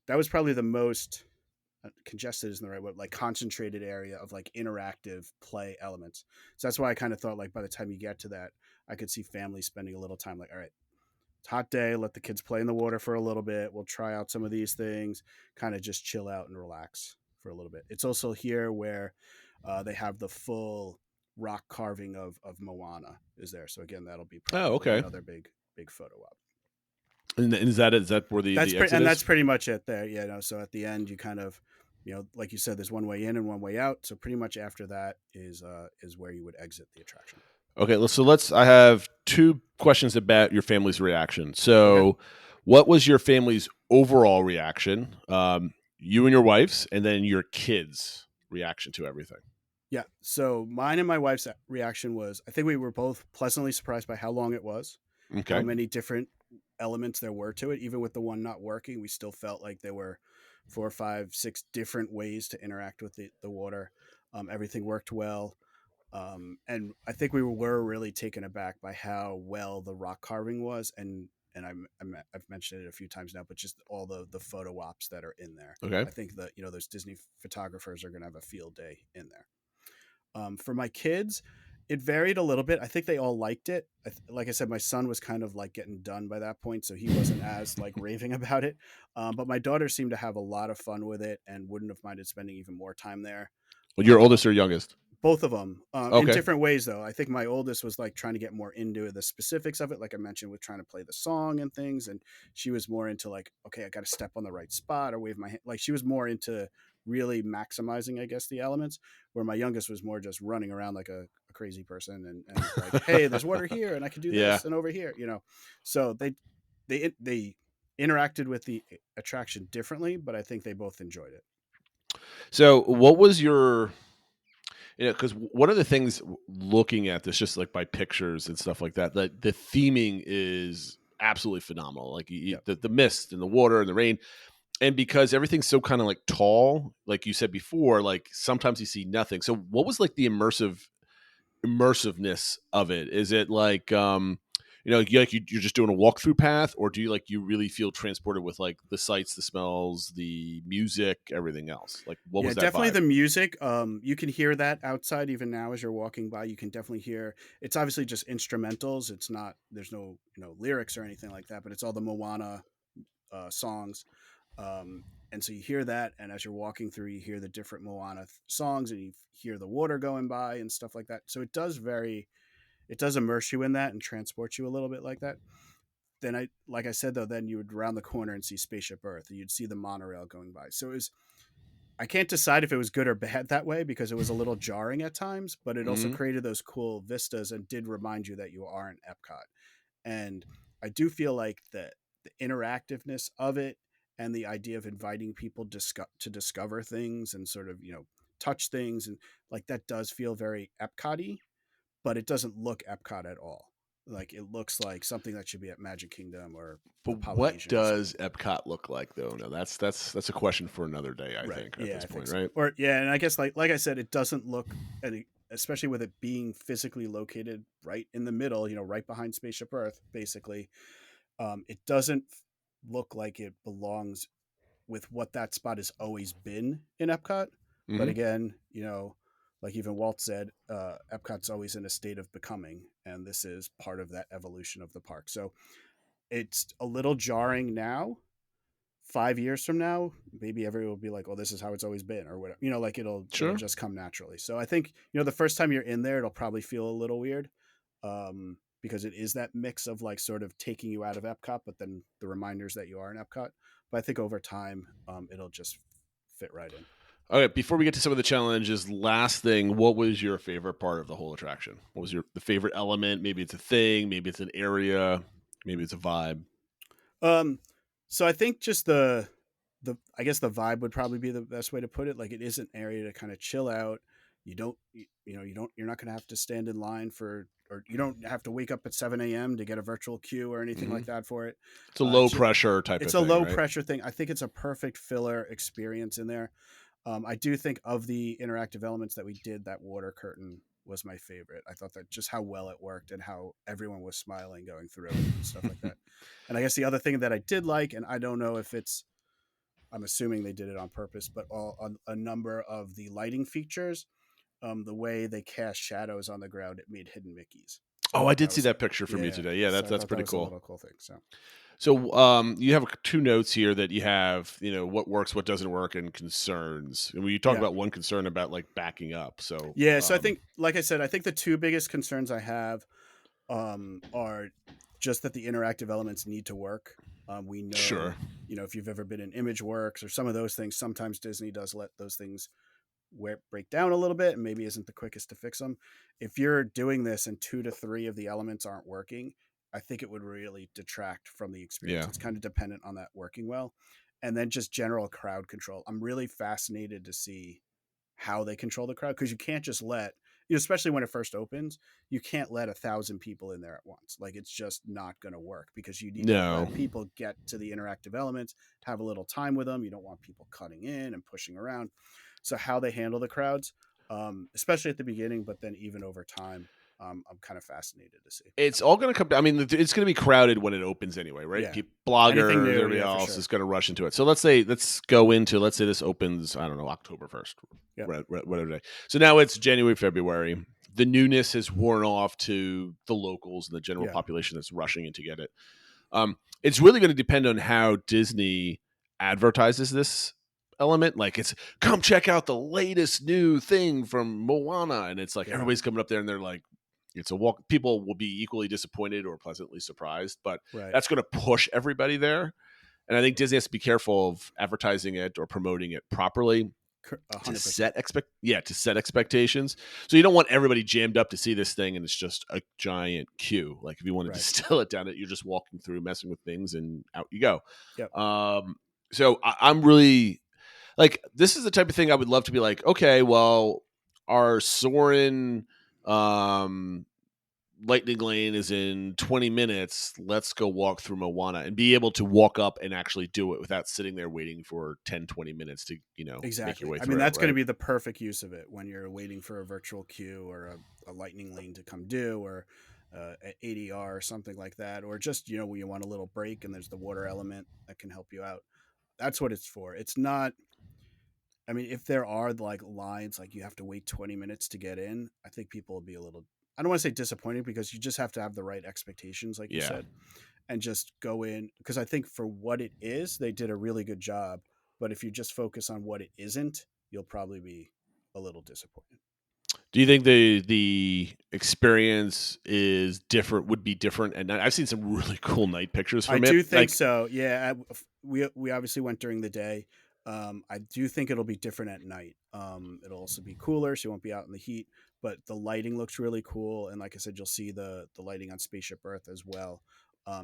[SPEAKER 7] that was probably the most congested isn't the right word, like concentrated area of like interactive play elements. So that's why I kind of thought like by the time you get to that, I could see families spending a little time like, all right, it's a hot day, let the kids play in the water for a little bit. We'll try out some of these things, kind of just chill out and relax for a little bit. It's also here where they have the full rock carving of Moana is there. So again, that'll be
[SPEAKER 6] okay.
[SPEAKER 7] another big photo op.
[SPEAKER 6] And is that where the exit
[SPEAKER 7] and
[SPEAKER 6] is?
[SPEAKER 7] that's pretty much it there. Yeah, no, so at the end you kind of, like you said, there's one way in and one way out. So pretty much after that is where you would exit the attraction.
[SPEAKER 6] Okay, so I have 2 questions about your family's reaction. So what was your family's overall reaction? You and your wife's, and then your kids' reaction to everything.
[SPEAKER 7] Yeah. So mine and my wife's reaction was, I think we were both pleasantly surprised by how long it was,
[SPEAKER 6] Okay.
[SPEAKER 7] how many different elements there were to it. Even with the one not working, we still felt like there were 4, 5, 6 different ways to interact with the water. Everything worked well. And I think we were really taken aback by how well the rock carving was. And I've mentioned it a few times now, but just all the photo ops that are in there.
[SPEAKER 6] Okay.
[SPEAKER 7] I think that, those Disney photographers are going to have a field day in there. For my kids, it varied a little bit. I think they all liked it. Like I said, my son was kind of like getting done by that point, so he wasn't as like raving about it. But my daughter seemed to have a lot of fun with it and wouldn't have minded spending even more time there.
[SPEAKER 6] Well, your oldest or youngest?
[SPEAKER 7] Both of them in
[SPEAKER 6] Okay.
[SPEAKER 7] different ways, though. I think my oldest was like trying to get more into the specifics of it, like I mentioned, with trying to play the song and things. And she was more into like, okay, I got to step on the right spot or wave my hand. Like she was more into really maximizing, I guess, the elements, where my youngest was more just running around like a crazy person and like, hey, there's water here and I can do this and over here, So they interacted with the attraction differently, but I think they both enjoyed it.
[SPEAKER 6] So what was your, because one of the things looking at this, just like by pictures and stuff like that the theming is absolutely phenomenal. Like the mist and the water and the rain. And because everything's so kind of like tall, like you said before, like sometimes you see nothing. So what was like the immersiveness of it? Is it like, you're just doing a walkthrough path, or do you really feel transported with like the sights, the smells, the music, everything else? Like what was that
[SPEAKER 7] definitely
[SPEAKER 6] vibe?
[SPEAKER 7] the music. You can hear that outside even now as you're walking by. You can definitely hear. It's obviously just instrumentals. It's not. There's no lyrics or anything like that. But it's all the Moana songs. And so you hear that, and as you're walking through, you hear the different Moana songs, and you hear the water going by and stuff like that. So it does immerse you in that and transport you a little bit like that. Then like I said, though, then you would round the corner and see Spaceship Earth, and you'd see the monorail going by. So I can't decide if it was good or bad that way, because it was a little jarring at times, but it also created those cool vistas and did remind you that you are in Epcot. And I do feel like the interactiveness of it, and the idea of inviting people to discover things and sort of, touch things, and like that does feel very Epcot-y, but it doesn't look Epcot at all. Like it looks like something that should be at Magic Kingdom or.
[SPEAKER 6] But what does Epcot look like, though? No, that's a question for another day, I think, at this point, right?
[SPEAKER 7] Or and I guess like I said, it doesn't look, especially with it being physically located right in the middle, right behind Spaceship Earth, basically. It doesn't look like it belongs with what that spot has always been in Epcot. But again, like even Walt said, Epcot's always in a state of becoming, and this is part of that evolution of the park. So it's a little jarring now. 5 years from now, maybe everyone will be like, "Oh, this is how it's always been," or whatever. Like it'll just come naturally. So I think the first time you're in there, it'll probably feel a little weird. Because it is that mix of like sort of taking you out of Epcot, but then the reminders that you are in Epcot. But I think over time, it'll just fit right in.
[SPEAKER 6] Okay, before we get to some of the challenges, last thing, what was your favorite part of the whole attraction? What was the favorite element? Maybe it's a thing, maybe it's an area, maybe it's a vibe.
[SPEAKER 7] So I think just I guess the vibe would probably be the best way to put it. Like it is an area to kind of chill out, you're not going to have to stand in line or you don't have to wake up at 7 a.m. to get a virtual queue or anything like that for it.
[SPEAKER 6] It's a low pressure type of thing.
[SPEAKER 7] It's a low
[SPEAKER 6] right?
[SPEAKER 7] pressure thing. I think it's a perfect filler experience in there. I do think of the interactive elements that we did, that water curtain was my favorite. I thought that just how well it worked and how everyone was smiling going through it and stuff like that. And I guess the other thing that I did like, and I don't know if I'm assuming they did it on purpose, but on a number of the lighting features, the way they cast shadows on the ground, it made hidden Mickeys.
[SPEAKER 6] Oh, I did see that picture from you today. Yeah, that's pretty cool.
[SPEAKER 7] A little cool thing.
[SPEAKER 6] So you have 2 notes here that you have, what works, what doesn't work, and concerns. And when you talk about one concern about like backing up. So
[SPEAKER 7] so I think, like I said, I think the 2 biggest concerns I have are just that the interactive elements need to work. We know, if you've ever been in ImageWorks or some of those things, sometimes Disney does let those things break down a little bit and maybe isn't the quickest to fix them. If you're doing this and 2 to 3 of the elements aren't working, I think it would really detract from the experience. It's kind of dependent on that working well. And then just general crowd control. I'm really fascinated to see how they control the crowd, because you can't just let, especially when it first opens, you can't let 1,000 people in there at once. Like, it's just not going to work, because you need to let people get to the interactive elements, have a little time with them. You don't want people cutting in and pushing around. So how they handle the crowds, especially at the beginning, but then even over time, I'm kind of fascinated to see. It's
[SPEAKER 6] all going to come. I mean, it's going to be crowded when it opens anyway, right?
[SPEAKER 7] Yeah.
[SPEAKER 6] Bloggers, everybody else is going to rush into it. So let's say this opens, I don't know, October 1st, whatever day. So now it's January, February. The newness has worn off to the locals and the general population that's rushing in to get it. It's really going to depend on how Disney advertises this element. Like, it's come check out the latest new thing from Moana, and it's like everybody's coming up there and they're like, it's a walk. People will be equally disappointed or pleasantly surprised, but that's going to push everybody there. And I think Disney has to be careful of advertising it or promoting it properly
[SPEAKER 7] 100%.
[SPEAKER 6] to set expectations. So you don't want everybody jammed up to see this thing and it's just a giant queue. Like, if you want to distill it down, you're just walking through, messing with things, and out you go. So I'm really like, this is the type of thing I would love to be like, okay, well, our Soarin' Lightning Lane is in 20 minutes. Let's go walk through Moana, and be able to walk up and actually do it without sitting there waiting for 10, 20 minutes to, make your way through.
[SPEAKER 7] I mean, that's going to be the perfect use of it when you're waiting for a virtual queue or a Lightning Lane to come due, or an ADR or something like that, or just, when you want a little break and there's the water element that can help you out. That's what it's for. It's not, I mean, if there are like lines, like you have to wait 20 minutes to get in, I think people will be a little, I don't want to say disappointed, because you just have to have the right expectations, like you said, and just go in. Because I think for what it is, they did a really good job. But if you just focus on what it isn't, you'll probably be a little disappointed.
[SPEAKER 6] Do you think the experience is different? Would be different at night? I've seen some really cool night pictures from it.
[SPEAKER 7] I do think so. Yeah, we obviously went during the day. I do think it'll be different at night. It'll also be cooler, so you won't be out in the heat. But the lighting looks really cool, and like I said, you'll see the lighting on Spaceship Earth as well.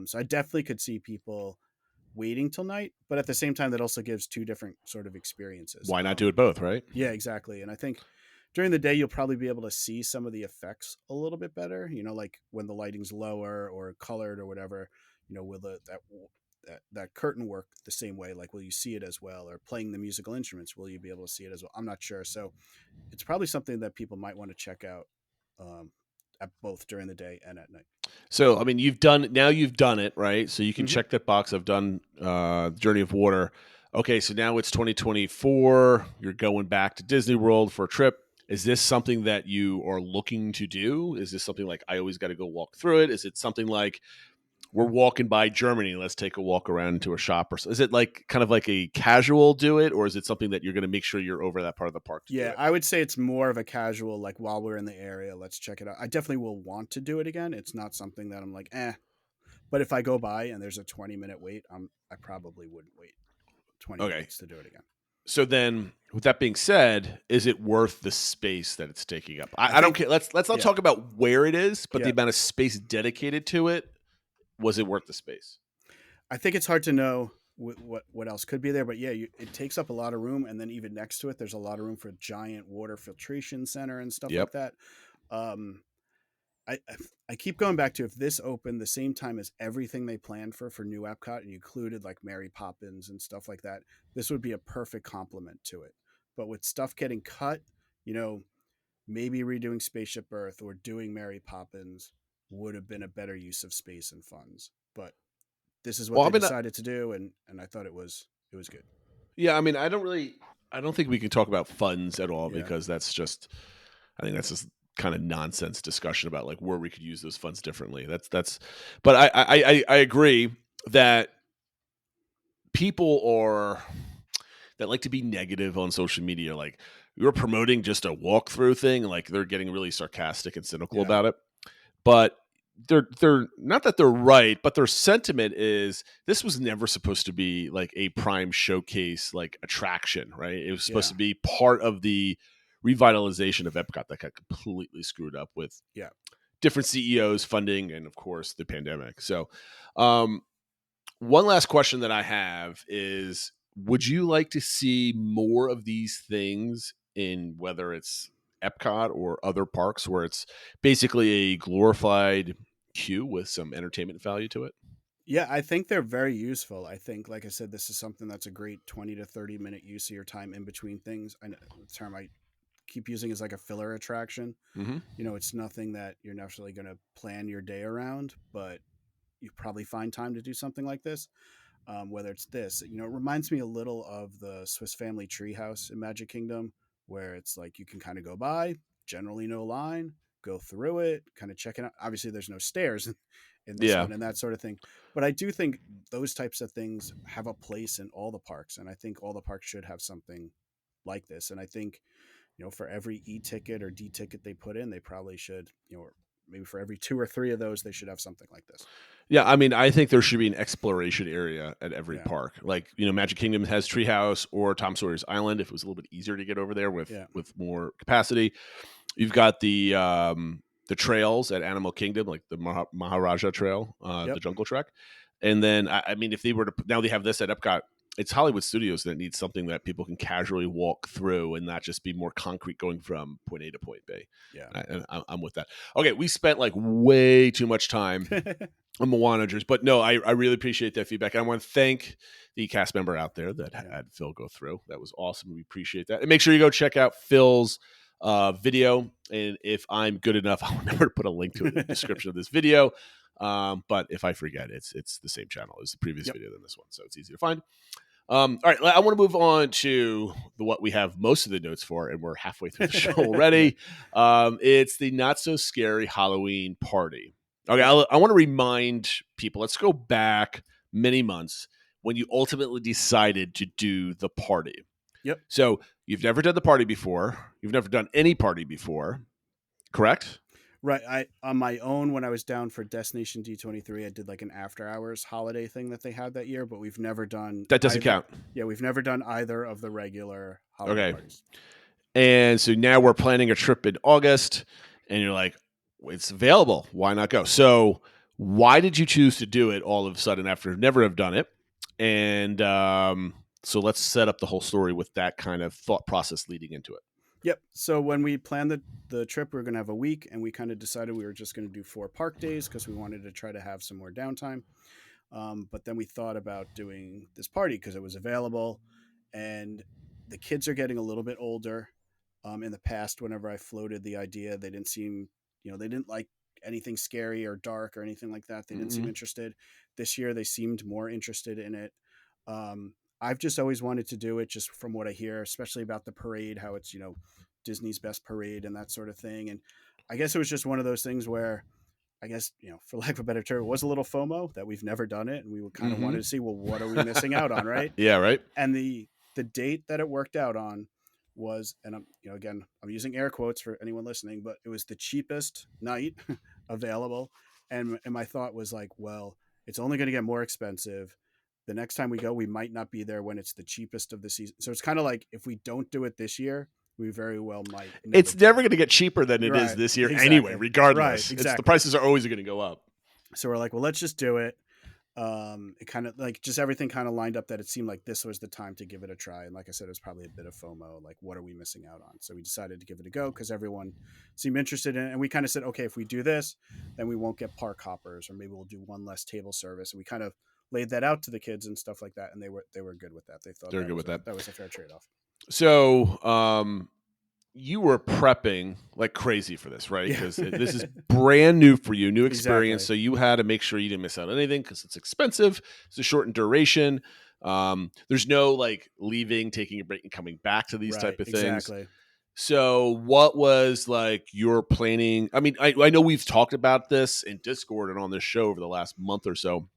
[SPEAKER 7] So I definitely could see people waiting till night, but at the same time, that also gives 2 different sort of experiences.
[SPEAKER 6] Why not do it both, right?
[SPEAKER 7] Yeah, exactly. And I think during the day, you'll probably be able to see some of the effects a little bit better. Like when the lighting's lower or colored or whatever. Will that curtain work the same way? Like, will you see it as well? Or playing the musical instruments, will you be able to see it as well? I'm not sure. So it's probably something that people might want to check out at both during the day and at night.
[SPEAKER 6] So, I mean, you've done it, right? So you can check that box. I've done Journey of Water. Okay, so now it's 2024. You're going back to Disney World for a trip. Is this something that you are looking to do? Is this something like, I always got to go walk through it? Is it something like, we're walking by Germany, let's take a walk around into a shop? Or is it like kind of like a casual do it? Or is it something that you're going to make sure you're over that part of the park to do it?
[SPEAKER 7] I would say it's more of a casual, like, while we're in the area, let's check it out. I definitely will want to do it again. It's not something that I'm like, but if I go by and there's a 20-minute wait, I probably wouldn't wait 20 minutes to do it again.
[SPEAKER 6] So then, with that being said, is it worth the space that it's taking up? I don't care. Let's not talk about where it is, but the amount of space dedicated to it. Was it worth the space?
[SPEAKER 7] I think it's hard to know what else could be there. But yeah, it takes up a lot of room, and then even next to it, there's a lot of room for a giant water filtration center and stuff like that. I I keep going back to, if this opened the same time as everything they planned for new Epcot, and you included like Mary Poppins and stuff like that, this would be a perfect complement to it. But with stuff getting cut, maybe redoing Spaceship Earth or doing Mary Poppins would have been a better use of space and funds. But this is what they decided to do, and I thought it was good.
[SPEAKER 6] Yeah, I mean, I don't think we can talk about funds at all because I think that's just kind of nonsense discussion about like where we could use those funds differently. But I agree that people that like to be negative on social media, like you're promoting just a walkthrough thing, like they're getting really sarcastic and cynical about it. But they're not that they're right, but their sentiment is this was never supposed to be like a prime showcase like attraction, right? It was supposed to be part of the revitalization of Epcot that got completely screwed up with different CEOs, funding, and of course the pandemic. So one last question that I have is, would you like to see more of these things in whether it's Epcot or other parks where it's basically a glorified queue with some entertainment value to it?
[SPEAKER 7] Yeah, I think they're very useful. I think, like I said, this is something that's a great 20 to 30 minute use of your time in between things. I know the term I keep using is like a filler attraction. It's nothing that you're necessarily going to plan your day around, but you probably find time to do something like this. Whether it's this, it reminds me a little of the Swiss Family Treehouse in Magic Kingdom, where it's like you can kind of go by, generally no line, go through it, kind of check it out. Obviously, there's no stairs in this one and that sort of thing. But I do think those types of things have a place in all the parks, and I think all the parks should have something like this. And I think, for every E-ticket or D-ticket they put in, they probably should, or maybe for every 2 or 3 of those, they should have something like this.
[SPEAKER 6] Yeah, I mean, I think there should be an exploration area at every park. Like, Magic Kingdom has Treehouse or Tom Sawyer's Island if it was a little bit easier to get over there with more capacity. You've got the trails at Animal Kingdom, like the Maharaja Trail, the Jungle Trek. And then, I mean, if they were to now they have this at Epcot, it's Hollywood Studios that needs something that people can casually walk through and not just be more concrete going from point A to point B. Yeah, and I'm with that. Okay, we spent like way too much time on Moana, but no, I really appreciate that feedback. And I want to thank the cast member out there that had Phil go through. That was awesome. We appreciate that. And make sure you go check out Phil's video. And if I'm good enough, I'll remember to put a link to it in the description of this video. But if I forget, it's the same channel as the previous video than this one, so it's easy to find. All right, I want to move on to what we have most of the notes for, and we're halfway through the show already. It's the Not So Scary Halloween Party. Okay, I want to remind people, let's go back many months when you ultimately decided to do the party.
[SPEAKER 7] Yep.
[SPEAKER 6] So you've never done the party before. You've never done any party before, correct?
[SPEAKER 7] Right. I on my own, when I was down for Destination D23, I did like an after hours holiday thing that they had that year, but we've never done
[SPEAKER 6] that. Doesn't count.
[SPEAKER 7] Yeah, we've never done either of the regular holiday parties.
[SPEAKER 6] And so now we're planning a trip in August, and you're like, it's available. Why not go? So why did you choose to do it all of a sudden after never have done it? And so let's set up the whole story with that kind of thought process leading into it.
[SPEAKER 7] Yep. So when we planned the trip, we were going to have a week, and we kind of decided we were just going to do 4 park days because we wanted to try to have some more downtime. But then we thought about doing this party because it was available, and the kids are getting a little bit older. In the past, whenever I floated the idea, they didn't seem, they didn't like anything scary or dark or anything like that. They didn't seem interested. This year, they seemed more interested in it. I've just always wanted to do it, just from what I hear, especially about the parade, how it's, Disney's best parade and that sort of thing. And I guess it was just one of those things where, I guess, for lack of a better term, it was a little FOMO that we've never done it. And we kind of wanted to see, well, what are we missing out on? Right.
[SPEAKER 6] Yeah. Right.
[SPEAKER 7] And the date that it worked out on was, and I'm, again, I'm using air quotes for anyone listening, but it was the cheapest night available. And my thought was like, well, it's only going to get more expensive. The next time we go, we might not be there when it's the cheapest of the season. So it's kind of like, if we don't do it this year, we very well might.
[SPEAKER 6] It's never going to get cheaper than it is this year anyway, regardless. Right, exactly. The prices are always going to go up.
[SPEAKER 7] So we're like, well, let's just do it. It kind of like just everything kind of lined up that it seemed like this was the time to give it a try. And like I said, it was probably a bit of FOMO, like what are we missing out on? So we decided to give it a go because everyone seemed interested in it. And we kind of said, okay, if we do this, then we won't get park hoppers, or maybe we'll do one less table service. And we kind of laid that out to the kids and stuff like that, and they were good with that. They thought
[SPEAKER 6] They're good with that.
[SPEAKER 7] That was a fair trade off.
[SPEAKER 6] So, you were prepping like crazy for this, right?
[SPEAKER 7] Yeah.
[SPEAKER 6] Because this is brand new for you, new experience.
[SPEAKER 7] Exactly.
[SPEAKER 6] So you had to make sure you didn't miss out on anything because it's expensive. It's a shortened duration. There's no like leaving, taking a break, and coming back to these type of things.
[SPEAKER 7] Exactly.
[SPEAKER 6] So what was like your planning? I mean, I know we've talked about this in Discord and on this show over the last month or so,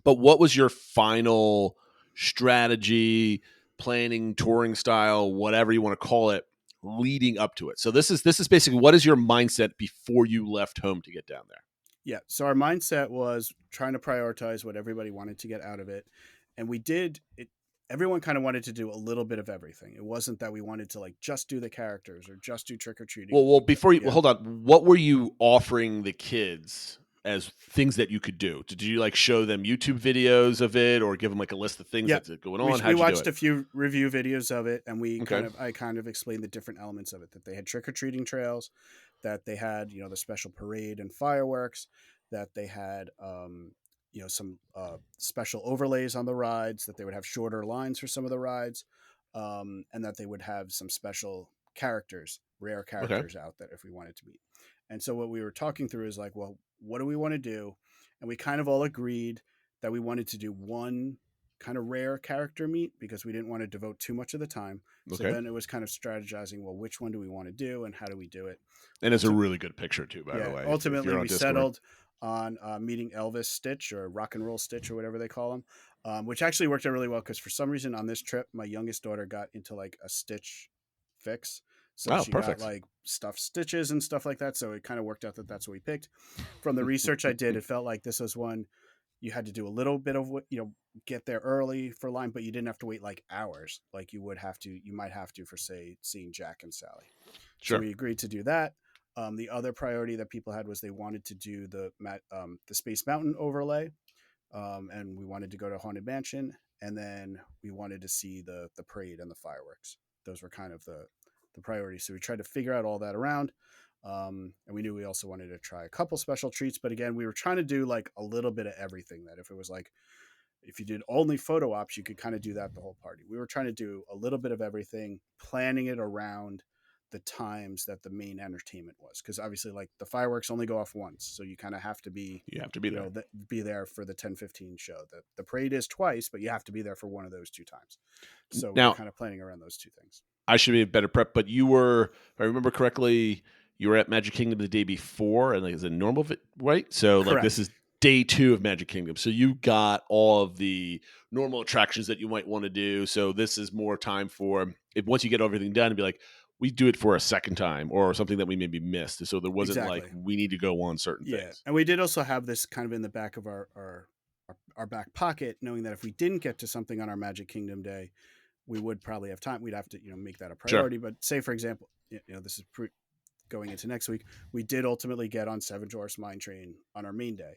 [SPEAKER 6] but what was your final strategy, planning, touring style, whatever you want to call it, leading up to it? So this is basically, what is your mindset before you left home to get down there?
[SPEAKER 7] Yeah. So our mindset was trying to prioritize what everybody wanted to get out of it. And we did it. Everyone kind of wanted to do a little bit of everything. It wasn't that we wanted to like just do the characters or just do trick or treating.
[SPEAKER 6] Well, before you
[SPEAKER 7] Yeah.
[SPEAKER 6] hold on, what were you offering the kids as things that you could do? Did you like show them YouTube videos of it, or give them like a list of things that's going on?
[SPEAKER 7] We watched a few review videos of it, and
[SPEAKER 6] Okay.
[SPEAKER 7] I kind of explained the different elements of it, that they had trick or treating trails, that they had, the special parade and fireworks, that they had, some special overlays on the rides, that they would have shorter lines for some of the rides, and that they would have some special characters, rare characters out that if we wanted to meet. And so what we were talking through is like, well, what do we want to do? And we kind of all agreed that we wanted to do one kind of rare character meet because we didn't want to devote too much of the time. So
[SPEAKER 6] Okay.
[SPEAKER 7] then it was kind of strategizing, well, which one do we want to do and how do we do it?
[SPEAKER 6] And it's a really good picture too, by the way. if
[SPEAKER 7] Ultimately,
[SPEAKER 6] you're on
[SPEAKER 7] we
[SPEAKER 6] Discord.
[SPEAKER 7] settled on meeting Elvis Stitch, or Rock and Roll Stitch, or whatever they call him, which actually worked out really well because for some reason on this trip, my youngest daughter got into like a Stitch fix. So
[SPEAKER 6] Oh,
[SPEAKER 7] she
[SPEAKER 6] perfect.
[SPEAKER 7] got like stuffed stitches and stuff like that. So it kind of worked out that that's what we picked. From the research I did, it felt like this was one you had to do a little bit of what, get there early for line, but you didn't have to wait like hours like you might have to for, say, seeing Jack and Sally.
[SPEAKER 6] Sure.
[SPEAKER 7] So we agreed to do that. The other priority that people had was they wanted to do the Space Mountain overlay, and we wanted to go to Haunted Mansion, and then we wanted to see the parade and the fireworks. Those were kind of the priorities. So we tried to figure out all that around, and we knew we also wanted to try a couple special treats. But again, we were trying to do like a little bit of everything. That if it was like, if you did only photo ops, you could kind of do that the whole party. We were trying to do a little bit of everything, planning it around the times that the main entertainment was, because obviously like the fireworks only go off once, so you kind of have to be
[SPEAKER 6] there.
[SPEAKER 7] be there for the 10:15 show. The parade is twice, but you have to be there for one of those two times. So
[SPEAKER 6] Now,
[SPEAKER 7] we're kind of planning around those two things.
[SPEAKER 6] I should be a better prep, but you were, if I remember correctly, you were at Magic Kingdom the day before, and like it's a normal, right? So like
[SPEAKER 7] Correct.
[SPEAKER 6] this is day 2 of Magic Kingdom. So you got all of the normal attractions that you might want to do. So this is more time for, if once you get everything done, and be like, we do it for a second time or something that we maybe missed. So there wasn't like, we need to go on certain things.
[SPEAKER 7] And we did also have this kind of in the back of our back pocket, knowing that if we didn't get to something on our Magic Kingdom day, we would probably have time. We'd have to, make that a priority. Sure. But say, for example, this is going into next week, we did ultimately get on Seven Dwarfs Mine Train on our main day.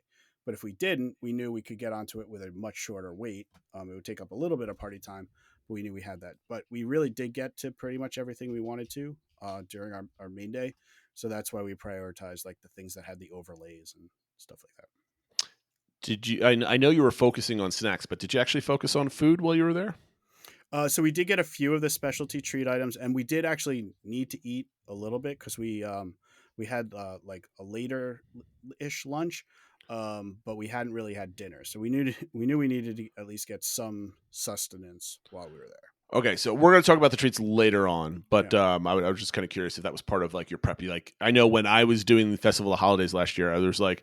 [SPEAKER 7] But if we didn't, we knew we could get onto it with a much shorter wait. It would take up a little bit of party time, but we knew we had that. But we really did get to pretty much everything we wanted to during our main day. So that's why we prioritized like the things that had the overlays and stuff like that.
[SPEAKER 6] Did you, I know you were focusing on snacks, but did you actually focus on food while you were there?
[SPEAKER 7] So we did get a few of the specialty treat items, and we did actually need to eat a little bit because we had like a later-ish lunch, but we hadn't really had dinner. So we knew we needed to at least get some sustenance while we were there.
[SPEAKER 6] Okay, so we're going to talk about the treats later on, but I was just kind of curious if that was part of like your prep. Like, I know when I was doing the Festival of the Holidays last year, there was like,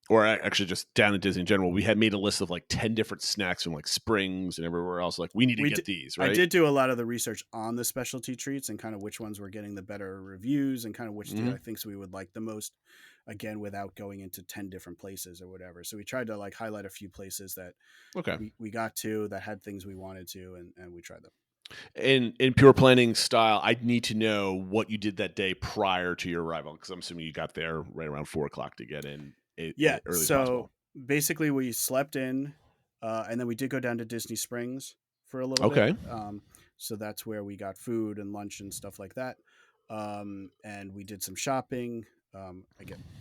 [SPEAKER 6] or actually just down at Disney in general, we had made a list of like 10 different snacks from like Springs and everywhere else. Like, we need to get these, right?
[SPEAKER 7] I did do a lot of the research on the specialty treats and kind of which ones were getting the better reviews and kind of which I think we would like the most, again, without going into 10 different places or whatever. So we tried to like highlight a few places that we got to that had things we wanted to, and we tried them.
[SPEAKER 6] In pure planning style, I'd need to know what you did that day prior to your arrival, because I'm assuming you got there right around 4:00 to get in. Early as possible.
[SPEAKER 7] basically we slept in, and then we did go down to Disney Springs for a little bit.
[SPEAKER 6] Okay.
[SPEAKER 7] So that's where we got food and lunch and stuff like that. And we did some shopping.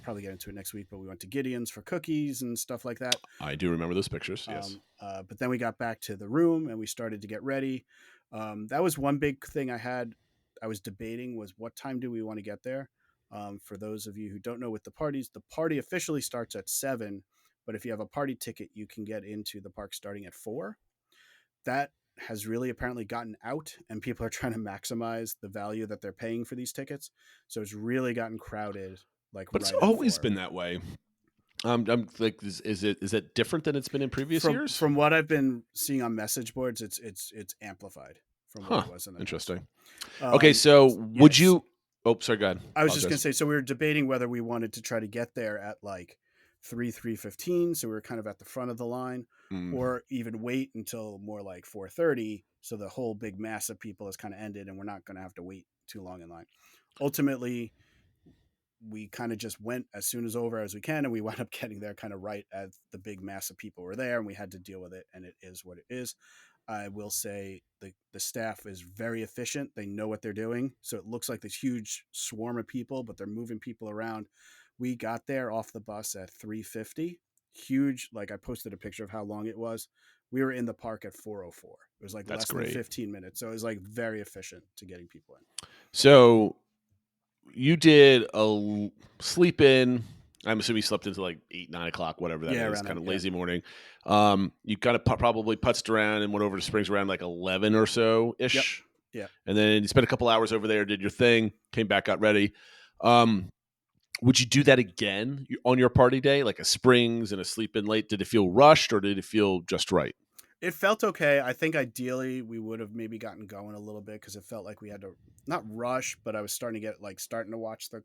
[SPEAKER 7] Probably get into it next week, but we went to Gideon's for cookies and stuff like that.
[SPEAKER 6] I do remember those pictures. Yes.
[SPEAKER 7] But then we got back to the room and we started to get ready. That was one big thing I was debating was what time do we want to get there? For those of you who don't know, with the party officially starts at 7, but if you have a party ticket, you can get into the park starting at 4. That has really apparently gotten out, and people are trying to maximize the value that they're paying for these tickets. So it's really gotten crowded.
[SPEAKER 6] But it's
[SPEAKER 7] right at
[SPEAKER 6] always
[SPEAKER 7] 4.
[SPEAKER 6] been that way. I'm like, is it different than it's been in previous years?
[SPEAKER 7] From what I've been seeing on message boards, it's amplified from what it was in the past.
[SPEAKER 6] Interesting. Okay, so would
[SPEAKER 7] yes.
[SPEAKER 6] you? Oh, sorry, go ahead.
[SPEAKER 7] I was just gonna say, so we were debating whether we wanted to try to get there at like 3:15, so we were kind of at the front of the line, or even wait until more like 4:30, so the whole big mass of people has kind of ended, and we're not going to have to wait too long in line. Ultimately, we kind of just went as soon as over as we can, and we wound up getting there kind of right as the big mass of people were there, and we had to deal with it, and it is what it is. I will say the staff is very efficient. They know what they're doing. So it looks like this huge swarm of people, but they're moving people around. We got there off the bus at 3:50. Huge. Like I posted a picture of how long it was. We were in the park at 4:04. It was like
[SPEAKER 6] That's
[SPEAKER 7] less
[SPEAKER 6] great.
[SPEAKER 7] than 15 minutes. So it was like very efficient to getting people in.
[SPEAKER 6] So you did a sleep in. I'm assuming you slept into like 8, 9 o'clock, whatever that is, kind of lazy morning. You kind of probably putzed around and went over to Springs around like 11 or so ish.
[SPEAKER 7] Yep. Yeah.
[SPEAKER 6] And then you spent a couple hours over there, did your thing, came back, got ready. Would you do that again on your party day, like a Springs and a sleep in late? Did it feel rushed or did it feel just right?
[SPEAKER 7] It felt okay. I think ideally we would have maybe gotten going a little bit because it felt like we had to not rush, but I was starting to watch the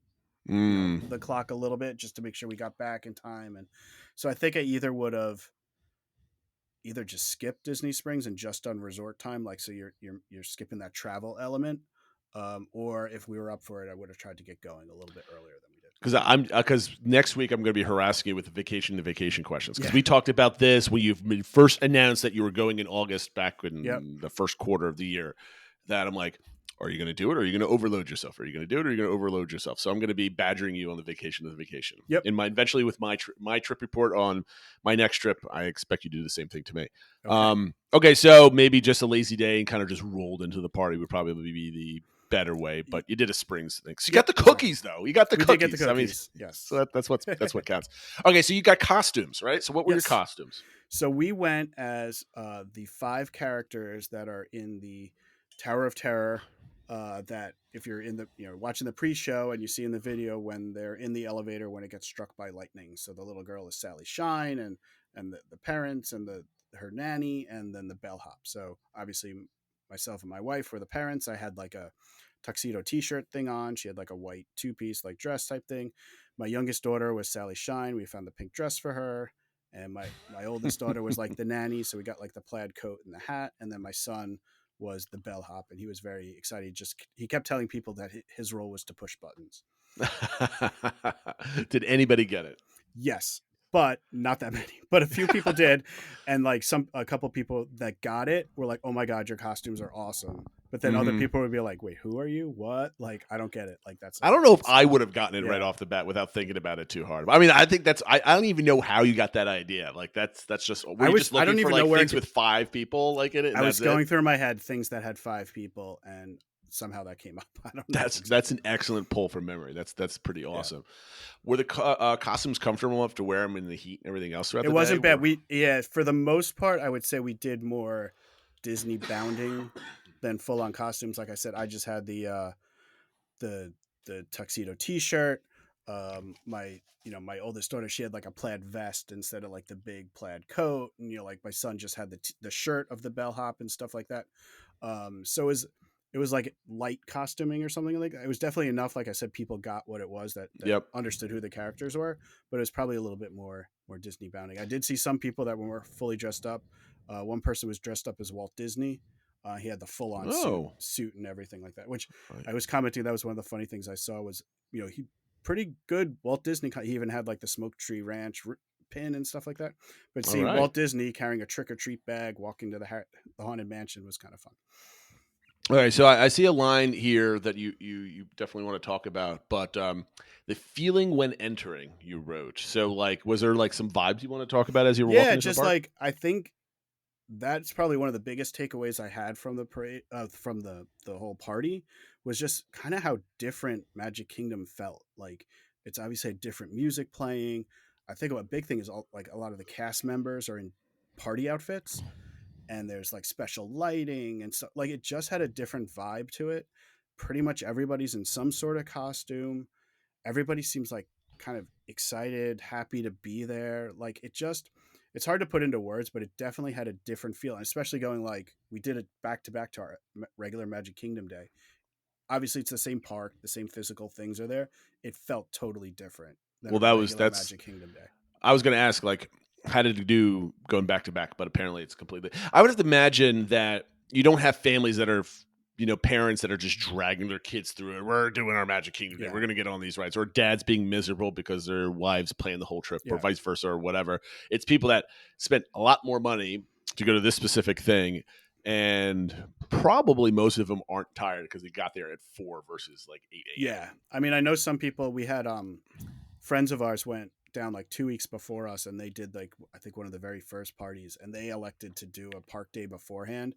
[SPEAKER 7] clock a little bit just to make sure we got back in time. And so I think I either would have just skipped Disney Springs and just done resort time. Like, so you're skipping that travel element. Or if we were up for it, I would have tried to get going a little bit earlier than we did.
[SPEAKER 6] Because next week I'm going to be harassing you with the vacation to vacation questions. Because we talked about this when you first announced that you were going in August back in the first quarter of the year. That I'm like, are you going to do it? Or are you going to overload yourself? Are you going to do it? Or are you going to overload yourself? So I'm going to be badgering you on the vacation to the vacation.
[SPEAKER 7] Yep.
[SPEAKER 6] Eventually with my trip report on my next trip, I expect you to do the same thing to me.
[SPEAKER 7] Okay.
[SPEAKER 6] Okay, so maybe just a lazy day and kind of just rolled into the party would probably be the better way. But you did a Springs thing. So you got the cookies though. You got the cookies.
[SPEAKER 7] Did get the cookies.
[SPEAKER 6] I mean,
[SPEAKER 7] yes.
[SPEAKER 6] So that's what counts. Okay, so you got costumes, right? So what were your costumes?
[SPEAKER 7] So we went as the 5 characters that are in the Tower of Terror. That if you're in the watching the pre-show and you see in the video when they're in the elevator when it gets struck by lightning. So the little girl is Sally Shine and the parents and her nanny and then the bellhop. So obviously myself and my wife were the parents. I had like a tuxedo t-shirt thing on. She had like a white 2-piece like dress type thing. My youngest daughter was Sally Shine. We found the pink dress for her. And my oldest daughter was like the nanny. So we got like the plaid coat and the hat. And then my son was the bellhop, and he was very excited. He kept telling people that his role was to push buttons.
[SPEAKER 6] Did anybody get it?
[SPEAKER 7] Yes, but not that many. But a few people did, and like a couple people that got it were like, "Oh my god, your costumes are awesome!" But then other people would be like, "Wait, who are you? What? Like, I don't get it." Like
[SPEAKER 6] I don't know if I would have gotten it right off the bat without thinking about it too hard. I mean, I think I don't even know how you got that idea. Like that's just I don't even know where things with 5 people like in it.
[SPEAKER 7] I was going through my head things that had 5 people and somehow that came up. I don't know.
[SPEAKER 6] That's an excellent pull from memory. That's pretty awesome. Yeah. Were the costumes comfortable enough to wear them in the heat and everything else throughout the day?
[SPEAKER 7] It wasn't bad. For the most part, I would say we did more Disney bounding than full on costumes. Like I said, I just had the tuxedo t-shirt. My oldest daughter, she had like a plaid vest instead of like the big plaid coat, and like my son just had the shirt of the bellhop and stuff like that. So it was like light costuming or something like that. It was definitely enough. Like I said, people got what it was that understood who the characters were, but it was probably a little bit more Disney bounding. I did see some people that were fully dressed up. One person was dressed up as Walt Disney. He had the full on suit and everything like that, which I was commenting. That was one of the funny things I saw was, he pretty good Walt Disney. He even had like the Smoke Tree Ranch pin and stuff like that. But
[SPEAKER 6] All
[SPEAKER 7] seeing
[SPEAKER 6] right.
[SPEAKER 7] Walt Disney carrying a trick or treat bag walking to the Haunted Mansion was kind of fun.
[SPEAKER 6] All right, so I see a line here that you definitely want to talk about, but the feeling when entering, you wrote. So, like, was there like some vibes you want to talk about as you were walking
[SPEAKER 7] Yeah,
[SPEAKER 6] into the
[SPEAKER 7] just
[SPEAKER 6] park?
[SPEAKER 7] like I think that's probably one of the biggest takeaways I had from the parade, from the whole party, was just kind of how different Magic Kingdom felt. Like it's obviously had different music playing. I think a big thing is like a lot of the cast members are in party outfits, and there's like special lighting and stuff. Like it just had a different vibe to it. Pretty much everybody's in some sort of costume. Everybody seems like kind of excited, happy to be there. Like it's hard to put into words, but it definitely had a different feel. And especially going like we did it back to back to our regular Magic Kingdom day. Obviously, it's the same park, the same physical things are there. It felt totally different than
[SPEAKER 6] Well,
[SPEAKER 7] a regular
[SPEAKER 6] that's.
[SPEAKER 7] Magic Kingdom day.
[SPEAKER 6] I was going to ask, like, how did you do going back to back? But apparently, it's completely. I would have to imagine that you don't have families that are, parents that are just dragging their kids through it. We're doing our Magic Kingdom Day.
[SPEAKER 7] Yeah.
[SPEAKER 6] We're going to get on these rides, or dads being miserable because their wives plan the whole trip, or
[SPEAKER 7] Yeah.
[SPEAKER 6] vice versa, or whatever. It's people that spent a lot more money to go to this specific thing, and probably most of them aren't tired because they got there at 4 versus like 8 a.m.
[SPEAKER 7] Yeah. I mean, I know some people, we had friends of ours went down like 2 weeks before us, and they did like I think one of the very first parties, and they elected to do a park day beforehand.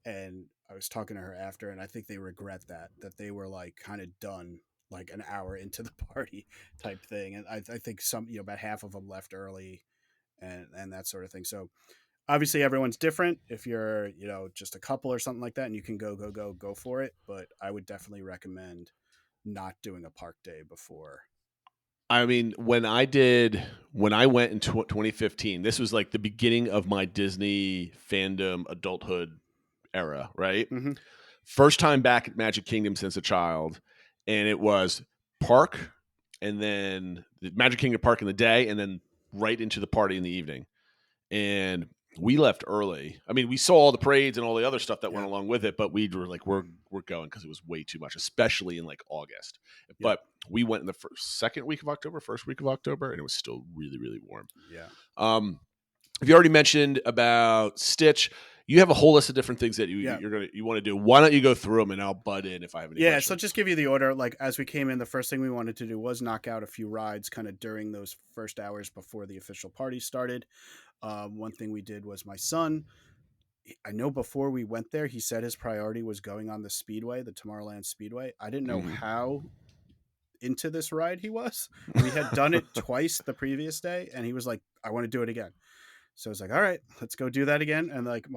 [SPEAKER 7] And I was talking to her after, and I think they regret that they were like kind of done like an hour into the party type thing. And I think some, about half of them left early and that sort of thing. So obviously everyone's different. If you're, just a couple or something like that and you can go for it. But I would definitely recommend not doing a park day before.
[SPEAKER 6] I mean, when I went in 2015, this was like the beginning of my Disney fandom adulthood era, right?
[SPEAKER 7] Mm-hmm.
[SPEAKER 6] First time back at Magic Kingdom since a child, and it was park, and then the Magic Kingdom park in the day, and then right into the party in the evening. And we left early. I mean, we saw all the parades and all the other stuff that went along with it, but we were like, we're going because it was way too much, especially in like August. Yeah. But we went in the second week of October, first week of October, and it was still really, really warm.
[SPEAKER 7] Yeah.
[SPEAKER 6] If you already mentioned about Stitch, you have a whole list of different things that you want to do. Why don't you go through them and I'll butt in if I have any questions.
[SPEAKER 7] So just give you the order. Like as we came in, the first thing we wanted to do was knock out a few rides kind of during those first hours before the official party started. One thing we did was my son, I know before we went there, he said his priority was going on the Speedway, the Tomorrowland Speedway. I didn't know how into this ride he was. We had done it twice the previous day, and he was like, I want to do it again. So I was like, all right, let's go do that again. And like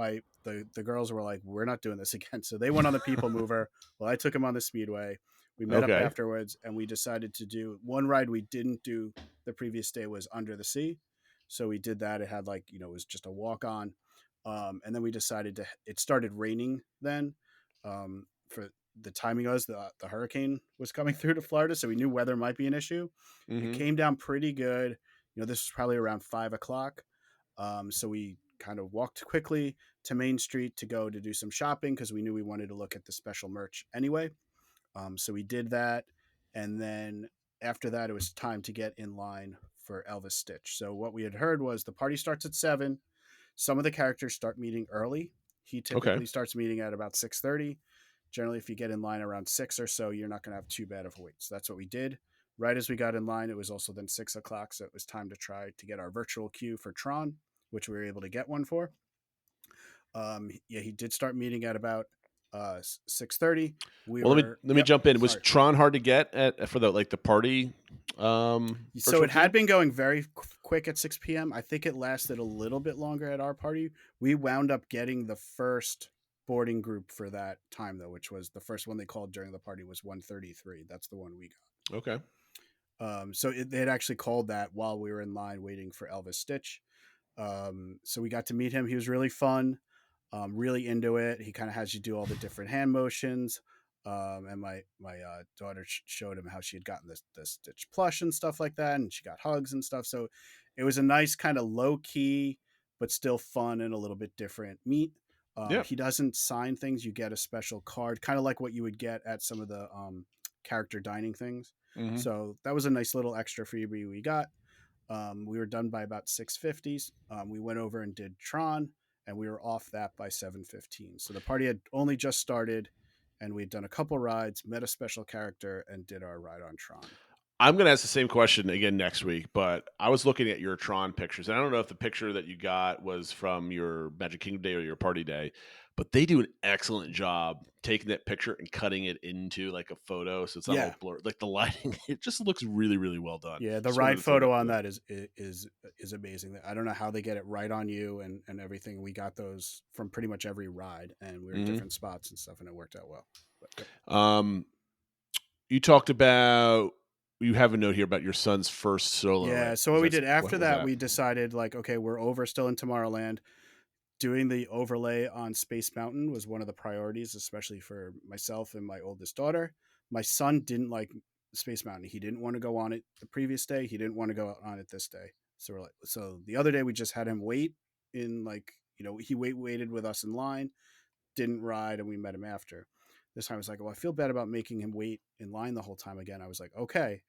[SPEAKER 7] the girls were like, we're not doing this again. So they went on the People Mover. Well, I took him on the Speedway. We met up afterwards, and we decided to do one ride we didn't do the previous day was Under the Sea. So we did that. It had like, it was just a walk on. And then we decided it started raining then. For the timing was the hurricane was coming through to Florida. So we knew weather might be an issue. Mm-hmm. It came down pretty good. This was probably around 5:00. So we kind of walked quickly to Main Street to go to do some shopping because we knew we wanted to look at the special merch anyway. So we did that. And then after that, it was time to get in line for Elvis Stitch. So what we had heard was the party starts at 7. Some of the characters start meeting early. He typically starts meeting at about 6:30. Generally, if you get in line around 6 or so, you're not going to have too bad of a wait. So that's what we did. Right as we got in line, it was also then 6:00. So it was time to try to get our virtual queue for Tron, which we were able to get one for. He did start meeting at about 6:30.
[SPEAKER 6] Let me jump in. Was Tron hard to get for the party?
[SPEAKER 7] So it had been going very quick at 6 p.m. I think it lasted a little bit longer at our party. We wound up getting the first boarding group for that time though, which was the first one they called during the party was 133. That's the one we got.
[SPEAKER 6] Okay.
[SPEAKER 7] So they had actually called that while we were in line waiting for Elvis Stitch. So we got to meet him. He was really fun. Really into it. He kind of has you do all the different hand motions. And my daughter showed him how she had gotten the Stitch plush and stuff like that. And she got hugs and stuff. So it was a nice kind of low key, but still fun and a little bit different meet. He doesn't sign things. You get a special card, kind of like what you would get at some of the character dining things. Mm-hmm. So that was a nice little extra freebie we got. We were done by about 6:50. We went over and did Tron, and we were off that by 7:15. So the party had only just started, and we'd done a couple rides, met a special character, and did our ride on Tron.
[SPEAKER 6] I'm going to ask the same question again next week, but I was looking at your Tron pictures, and I don't know if the picture that you got was from your Magic Kingdom day or your party day, but they do an excellent job taking that picture and cutting it into like a photo, so it's not all blurred. Like the lighting, it just looks really, really well done.
[SPEAKER 7] Yeah, the
[SPEAKER 6] Just
[SPEAKER 7] ride
[SPEAKER 6] wanted to throw
[SPEAKER 7] photo
[SPEAKER 6] that
[SPEAKER 7] on
[SPEAKER 6] out
[SPEAKER 7] that is amazing. I don't know how they get it right on you and everything. We got those from pretty much every ride, and we were in different spots and stuff, and it worked out well. But,
[SPEAKER 6] You talked about, you have a note here about your son's first solo.
[SPEAKER 7] yeah,
[SPEAKER 6] right?
[SPEAKER 7] so what we did after
[SPEAKER 6] what was
[SPEAKER 7] that, we decided like, okay, we're over still in Tomorrowland. Doing the overlay on Space Mountain was one of the priorities, especially for myself and my oldest daughter. My son didn't like Space Mountain. He didn't want to go on it the previous day. He didn't want to go on it this day. So we're like, so the other day we just had him wait in like, he waited with us in line, didn't ride, and we met him after. This time I was like, well, I feel bad about making him wait in line the whole time again. I was like, okay,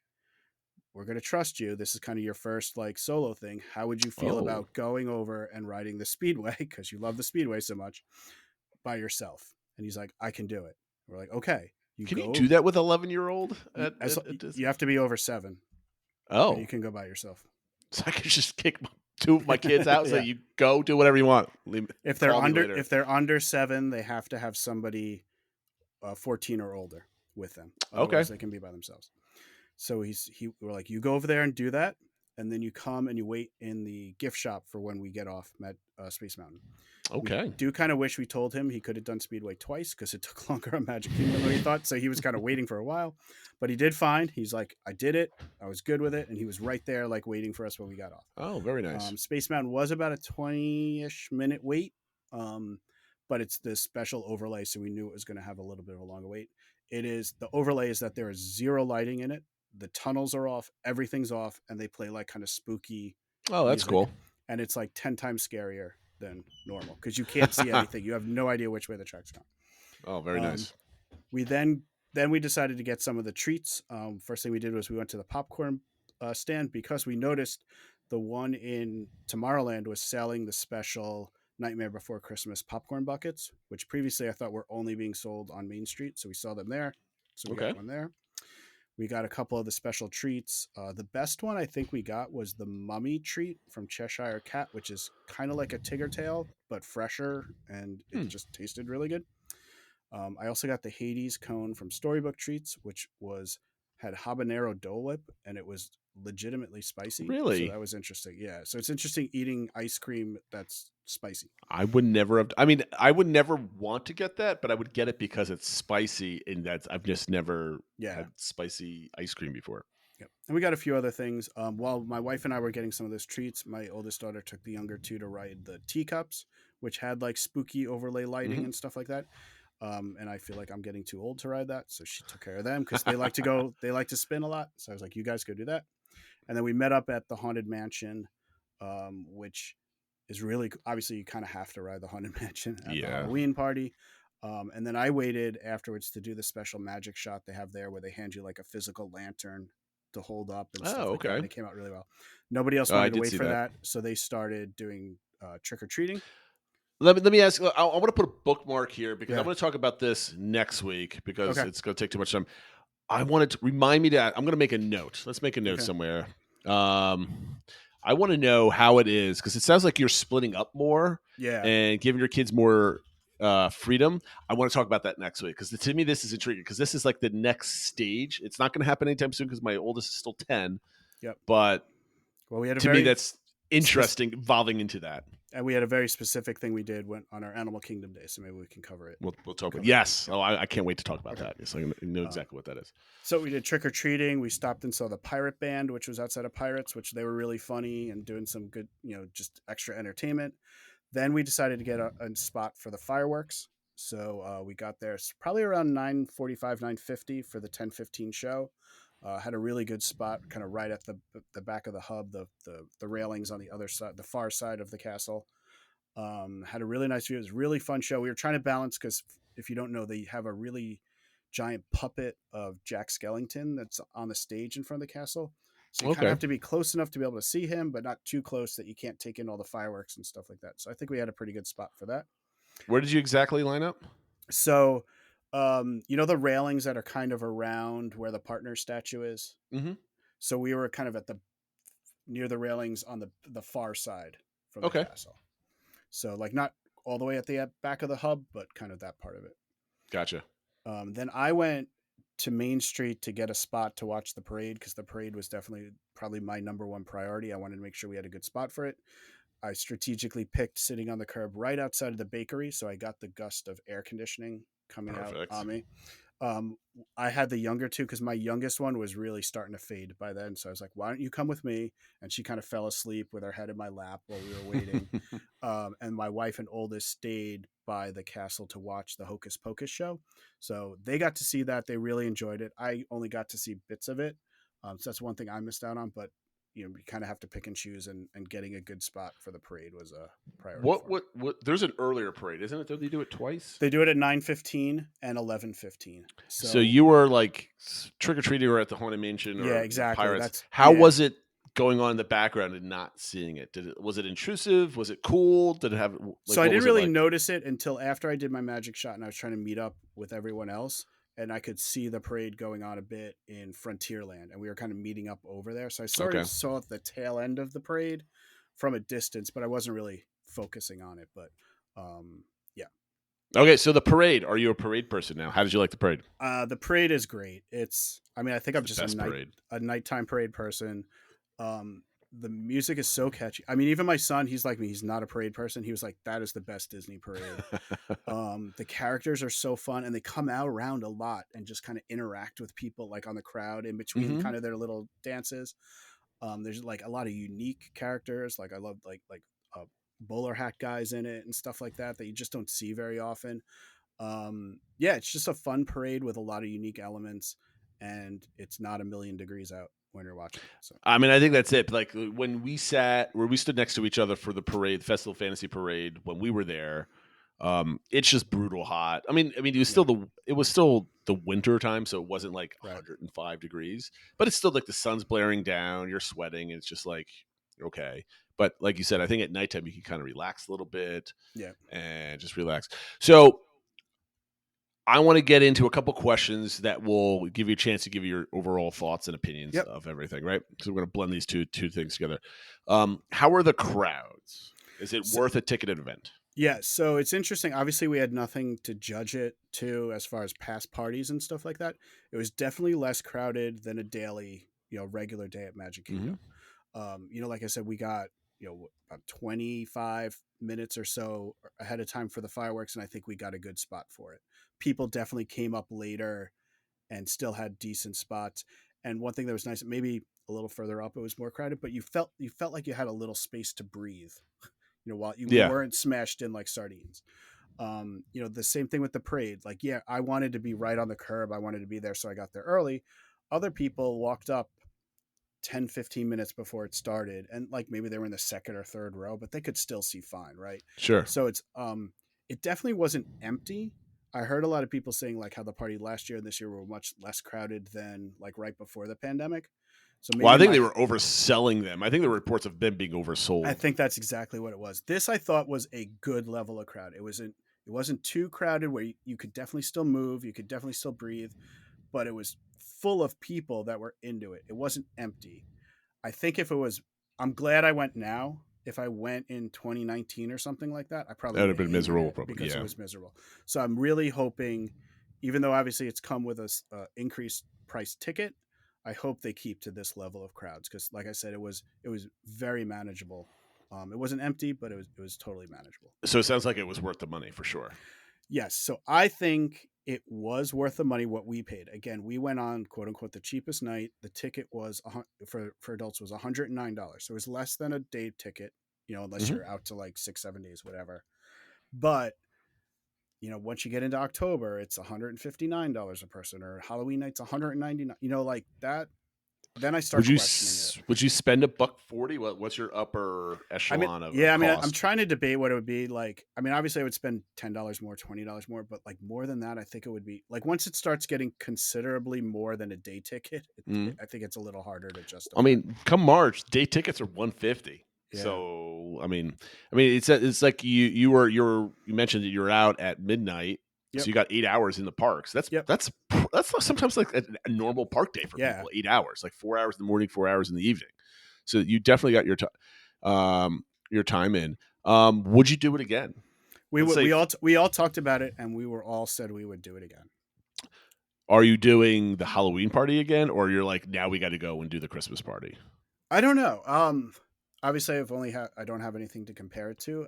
[SPEAKER 7] we're going to trust you. This is kind of your first like solo thing. How would you feel about going over and riding the Speedway, because you love the Speedway so much, by yourself? And he's like, I can do it. We're like, okay.
[SPEAKER 6] Can you do that with 11-year-old?
[SPEAKER 7] You have to be over 7.
[SPEAKER 6] Oh.
[SPEAKER 7] You can go by yourself.
[SPEAKER 6] So I could just kick 2 of my kids out and say, you go do whatever you want.
[SPEAKER 7] If they're under 7, they have to have somebody 14 or older with them. Otherwise, they can be by themselves. So we're like, you go over there and do that, and then you come and you wait in the gift shop for when we get off at Space Mountain.
[SPEAKER 6] Okay.
[SPEAKER 7] We do kind of wish we told him he could have done Speedway twice, because it took longer on Magic Kingdom than he thought. So he was kind of waiting for a while, but he did fine. He's like, I did it. I was good with it. And he was right there, like waiting for us when we got off.
[SPEAKER 6] Oh, very nice.
[SPEAKER 7] Space Mountain was about a 20-ish minute wait. But it's this special overlay, so we knew it was going to have a little bit of a longer wait. The overlay is that there is 0 lighting in it. The tunnels are off, everything's off, and they play like kind of spooky.
[SPEAKER 6] Oh, that's
[SPEAKER 7] music.
[SPEAKER 6] cool.
[SPEAKER 7] And it's like 10 times scarier than normal, because you can't see anything. You have no idea which way the track's going.
[SPEAKER 6] Oh, very nice.
[SPEAKER 7] We we decided to get some of the treats. First thing we did was we went to the popcorn stand, because we noticed the one in Tomorrowland was selling the special Nightmare Before Christmas popcorn buckets, which previously I thought were only being sold on Main Street. So we saw them there. So we got one there. We got a couple of the special treats. The best one I think we got was the mummy treat from Cheshire Cat, which is kind of like a Tigger tail, but fresher, and it just tasted really good. I also got the Hades cone from Storybook Treats, which had habanero Dole Whip, and it was legitimately spicy.
[SPEAKER 6] Really?
[SPEAKER 7] So that was interesting. Yeah. So it's interesting eating ice cream that's spicy.
[SPEAKER 6] I would never want to get that, but I would get it because it's spicy, and I've just never had spicy ice cream before.
[SPEAKER 7] Yep. And we got a few other things. While my wife and I were getting some of those treats, my oldest daughter took the younger 2 to ride the teacups, which had like spooky overlay lighting and stuff like that. And I feel like I'm getting too old to ride that, so she took care of them, because they like to spin a lot. So I was like, you guys go do that. And then we met up at the Haunted Mansion, which is really, obviously you kind of have to ride the Haunted Mansion at the Halloween party. And then I waited afterwards to do the special magic shot they have there, where they hand you like a physical lantern to hold up and stuff like that. And it came out really well. Nobody else wanted to wait for that, so they started doing trick-or-treating.
[SPEAKER 6] Let me ask. I want to put a bookmark here, because I'm going to talk about this next week, because it's going to take too much time. I wanted to remind me that I'm going to make a note. Let's make a note somewhere. I want to know how it is, because it sounds like you're splitting up more and giving your kids more freedom. I want to talk about that next week, because to me this is intriguing, because this is like the next stage. It's not going to happen anytime soon, because my oldest is still 10. Yep. But me that's interesting, evolving into that.
[SPEAKER 7] And we had a very specific thing we did on our Animal Kingdom day, so maybe we can cover it.
[SPEAKER 6] We'll talk about it. Yes. Oh, I can't wait to talk about that. So I know exactly what that is.
[SPEAKER 7] So we did trick-or-treating. We stopped and saw the Pirate Band, which was outside of Pirates, which they were really funny and doing some good, just extra entertainment. Then we decided to get a spot for the fireworks. So we got there probably around 9:45, 9:50 for the 10:15 show. Had a really good spot, kind of right at the back of the hub, the railings on the other side, the far side of the castle. Had a really nice view. It was a really fun show. We were trying to balance, because if you don't know, they have a really giant puppet of Jack Skellington that's on the stage in front of the castle. So you kind
[SPEAKER 6] Okay.
[SPEAKER 7] of have to be close enough to be able to see him, but not too close that you can't take in all the fireworks and stuff like that. So I think we had a pretty good spot for that.
[SPEAKER 6] Where did you exactly line up?
[SPEAKER 7] So, you know the railings that are kind of around where the partner statue is.
[SPEAKER 6] Mhm.
[SPEAKER 7] So we were kind of at the near the railings on the far side from the
[SPEAKER 6] Okay.
[SPEAKER 7] castle. So like not all the way at the back of the hub, but kind of that part of it.
[SPEAKER 6] Gotcha.
[SPEAKER 7] Then I went to Main Street to get a spot to watch the parade because the parade was definitely probably my number one priority. I wanted to make sure we had a good spot for it. I strategically picked sitting on the curb right outside of the bakery, so I got the gust of air conditioning coming
[SPEAKER 6] Perfect.
[SPEAKER 7] out on me. I had the younger two because my youngest one was really starting to fade by then. So I was like, why don't you come with me? And she kind of fell asleep with her head in my lap while we were waiting. And my wife and oldest stayed by the castle to watch the Hocus Pocus show. So they got to see that. They really enjoyed it. I only got to see bits of it. So that's one thing I missed out on. But you kind of have to pick and choose, and getting a good spot for the parade was a priority.
[SPEAKER 6] What there's an earlier parade, isn't it? Don't they do it twice?
[SPEAKER 7] They do it at 9:15 and 11:15.
[SPEAKER 6] So you were like trick or treating or at the Haunted Mansion or
[SPEAKER 7] Yeah, exactly.
[SPEAKER 6] Pirates. How was it going on in the background and not seeing it? Was it intrusive? Was it cool? Did it have
[SPEAKER 7] So I didn't really notice it until after I did my magic shot and I was trying to meet up with everyone else, and I could see the parade going on a bit in Frontierland, and we were kind of meeting up over there. So I sort of saw the tail end of the parade from a distance, but I wasn't really focusing on it. But yeah.
[SPEAKER 6] Okay, so the parade. Are you a parade person now? How did you like the parade?
[SPEAKER 7] The parade is great. I think I'm just
[SPEAKER 6] parade.
[SPEAKER 7] a nighttime parade person. The music is so catchy. I mean, even my son, he's like me. He's not a parade person. He was like, that is the best Disney parade. The characters are so fun, and they come out around a lot and just kind of interact with people like on the crowd in between kind of their little dances. There's like a lot of unique characters. Like I love like bowler hat guys in it and stuff like that you just don't see very often. It's just a fun parade with a lot of unique elements, and it's not a million degrees out when you're watching. So
[SPEAKER 6] I mean, I think that's it. Like when we stood next to each other for the parade, Festival Fantasy Parade, when we were there, it's just brutal hot. I mean, it was still the winter time, so it wasn't like 105 degrees, but it's still like the sun's blaring down, you're sweating, and it's just like, okay. But like you said, I think at nighttime you can kind of relax a little bit, and just relax. So I want to get into a couple questions that will give you a chance to give your overall thoughts and opinions of everything, right? So we're going to blend these two things together. How are the crowds? Is it worth a ticketed event?
[SPEAKER 7] Yeah, so it's interesting. Obviously, we had nothing to judge it to as far as past parties and stuff like that. It was definitely less crowded than a daily, regular day at Magic Kingdom. Like I said, we got about 25 minutes or so ahead of time for the fireworks, and I think we got a good spot for it. People definitely came up later and still had decent spots. And one thing that was nice, maybe a little further up, it was more crowded, but you felt like you had a little space to breathe, while you weren't smashed in like sardines. The same thing with the parade. Like, I wanted to be right on the curb. I wanted to be there, so I got there early. Other people walked up 10-15 minutes before it started, and like maybe they were in the second or third row, but they could still see fine, right?
[SPEAKER 6] Sure.
[SPEAKER 7] So it's it definitely wasn't empty. I heard a lot of people saying like how the party last year and this year were much less crowded than like right before the pandemic. So maybe
[SPEAKER 6] I think they were overselling them. I think there were reports of them being oversold.
[SPEAKER 7] I think that's exactly what it was. This I thought was a good level of crowd. It wasn't too crowded where you could definitely still move, you could definitely still breathe, but it was full of people that were into it. It wasn't empty. I think I'm glad I went now. If I went in 2019 or something like that, I probably
[SPEAKER 6] that would have been miserable, probably,
[SPEAKER 7] because it was miserable. So I'm really hoping, even though obviously it's come with a increased price ticket, I hope they keep to this level of crowds because, like I said, it was very manageable. It wasn't empty, but it was totally manageable.
[SPEAKER 6] So it sounds like it was worth the money for sure.
[SPEAKER 7] Yes. So I think it was worth the money what we paid. Again, we went on quote unquote the cheapest night. The ticket was for adults was $109. So it was less than a day ticket, unless you're out to like 6-7 days, whatever. But once you get into October, it's $159 a person, or Halloween night's $199. Like that. then I start questioning it.
[SPEAKER 6] Would you spend $140? What's your upper echelon of
[SPEAKER 7] I'm
[SPEAKER 6] cost?
[SPEAKER 7] trying to debate what it would be like. I mean, obviously I would spend $10 more, $20 more, but like more than that, I think it would be like once it starts getting considerably more than a day ticket, I think it's a little harder to justify.
[SPEAKER 6] I mean, come March, day tickets are $150.
[SPEAKER 7] Yeah.
[SPEAKER 6] So I mean, it's like you mentioned that you're out at midnight, so you got 8 hours in the parks. That's sometimes like a normal park day for people. 8 hours, like 4 hours in the morning, 4 hours in the evening. So you definitely got your time in. Would you do it again?
[SPEAKER 7] We all talked about it, and we were all said we would do it again.
[SPEAKER 6] Are you doing the Halloween party again, or you're like, now we got to go and do the Christmas party?
[SPEAKER 7] I don't know. Obviously, I don't have anything to compare it to.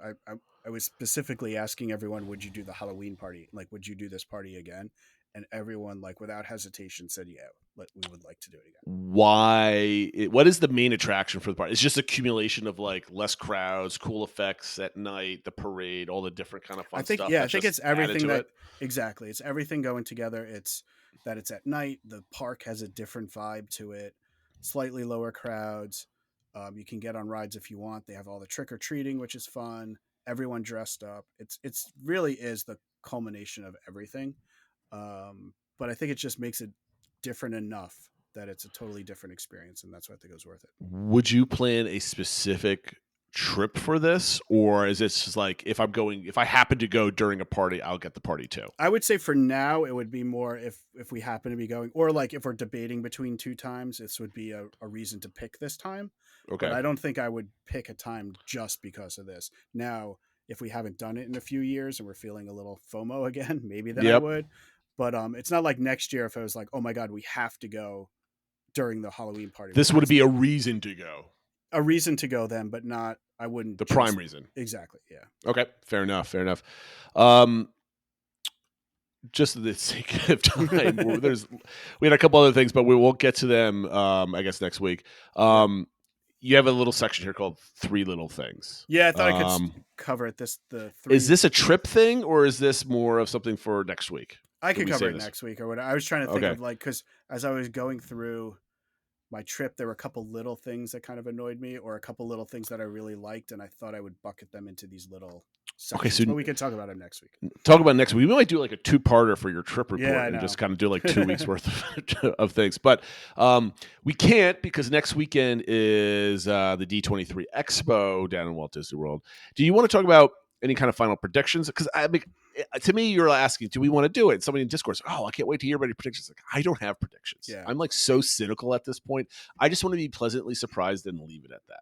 [SPEAKER 7] I was specifically asking everyone, would you do the Halloween party? Like, would you do this party again? And everyone, like, without hesitation, said, yeah, we would like to do it again.
[SPEAKER 6] Why? What is the main attraction for the party? It's just accumulation of like less crowds, cool effects at night, the parade, all the different kind of fun stuff.
[SPEAKER 7] I think it's everything exactly. It's everything going together. It's that it's at night. The park has a different vibe to it. Slightly lower crowds. You can get on rides if you want. They have all the trick or treating, which is fun. Everyone dressed up. It's really is the culmination of everything. But I think it just makes it different enough that it's a totally different experience, and that's why I think it was worth it.
[SPEAKER 6] Would you plan a specific trip for this, or is it just like if I happen to go during a party, I'll get the party too?
[SPEAKER 7] I would say for now it would be more if we happen to be going, or like if we're debating between two times, this would be a reason to pick this time.
[SPEAKER 6] Okay.
[SPEAKER 7] But I don't think I would pick a time just because of this. Now, if we haven't done it in a few years and we're feeling a little FOMO again, maybe then I would. But it's not like next year if I was like, oh my God, we have to go during the Halloween party.
[SPEAKER 6] This would be a reason to go.
[SPEAKER 7] A reason to go then, but not, I wouldn't.
[SPEAKER 6] The prime reason.
[SPEAKER 7] Exactly, yeah.
[SPEAKER 6] Okay, fair enough. Just for the sake of time, we had a couple other things, but we won't get to them, I guess, next week. You have a little section here called 3 Little Things.
[SPEAKER 7] Yeah, I thought I could cover it.
[SPEAKER 6] Is this a trip thing, or is this more of something for next week?
[SPEAKER 7] I could cover it next week or whatever. I was trying to think of like, because as I was going through my trip, there were a couple little things that kind of annoyed me, or a couple little things that I really liked, and I thought I would bucket them into these little sections. Okay, so but we can talk about it next week.
[SPEAKER 6] Talk about next week. We might do like a 2-parter for your trip report and just kind of do like 2 weeks worth of things. But we can't, because next weekend is the D23 Expo down in Walt Disney World. Do you want to talk about any kind of final predictions? Because to me, you're asking, do we want to do it? Somebody in Discord, I can't wait to hear about your predictions. Like, I don't have predictions.
[SPEAKER 7] Yeah.
[SPEAKER 6] I'm like so cynical at this point. I just want to be pleasantly surprised and leave it at that.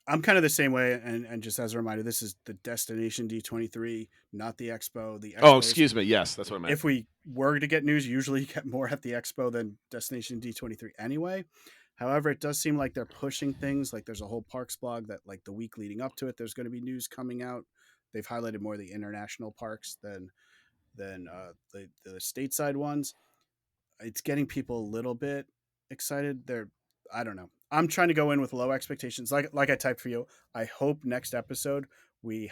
[SPEAKER 7] I'm kind of the same way. And just as a reminder, this is the Destination D23, not the Expo.
[SPEAKER 6] Excuse me. Yes, that's what I meant.
[SPEAKER 7] If we were to get news, usually you get more at the Expo than Destination D23 anyway. However, it does seem like they're pushing things. Like there's a whole parks blog that like the week leading up to it, there's going to be news coming out. They've highlighted more of the international parks than the stateside ones. It's getting people a little bit excited. I don't know. I'm trying to go in with low expectations. Like I typed for you. I hope next episode we're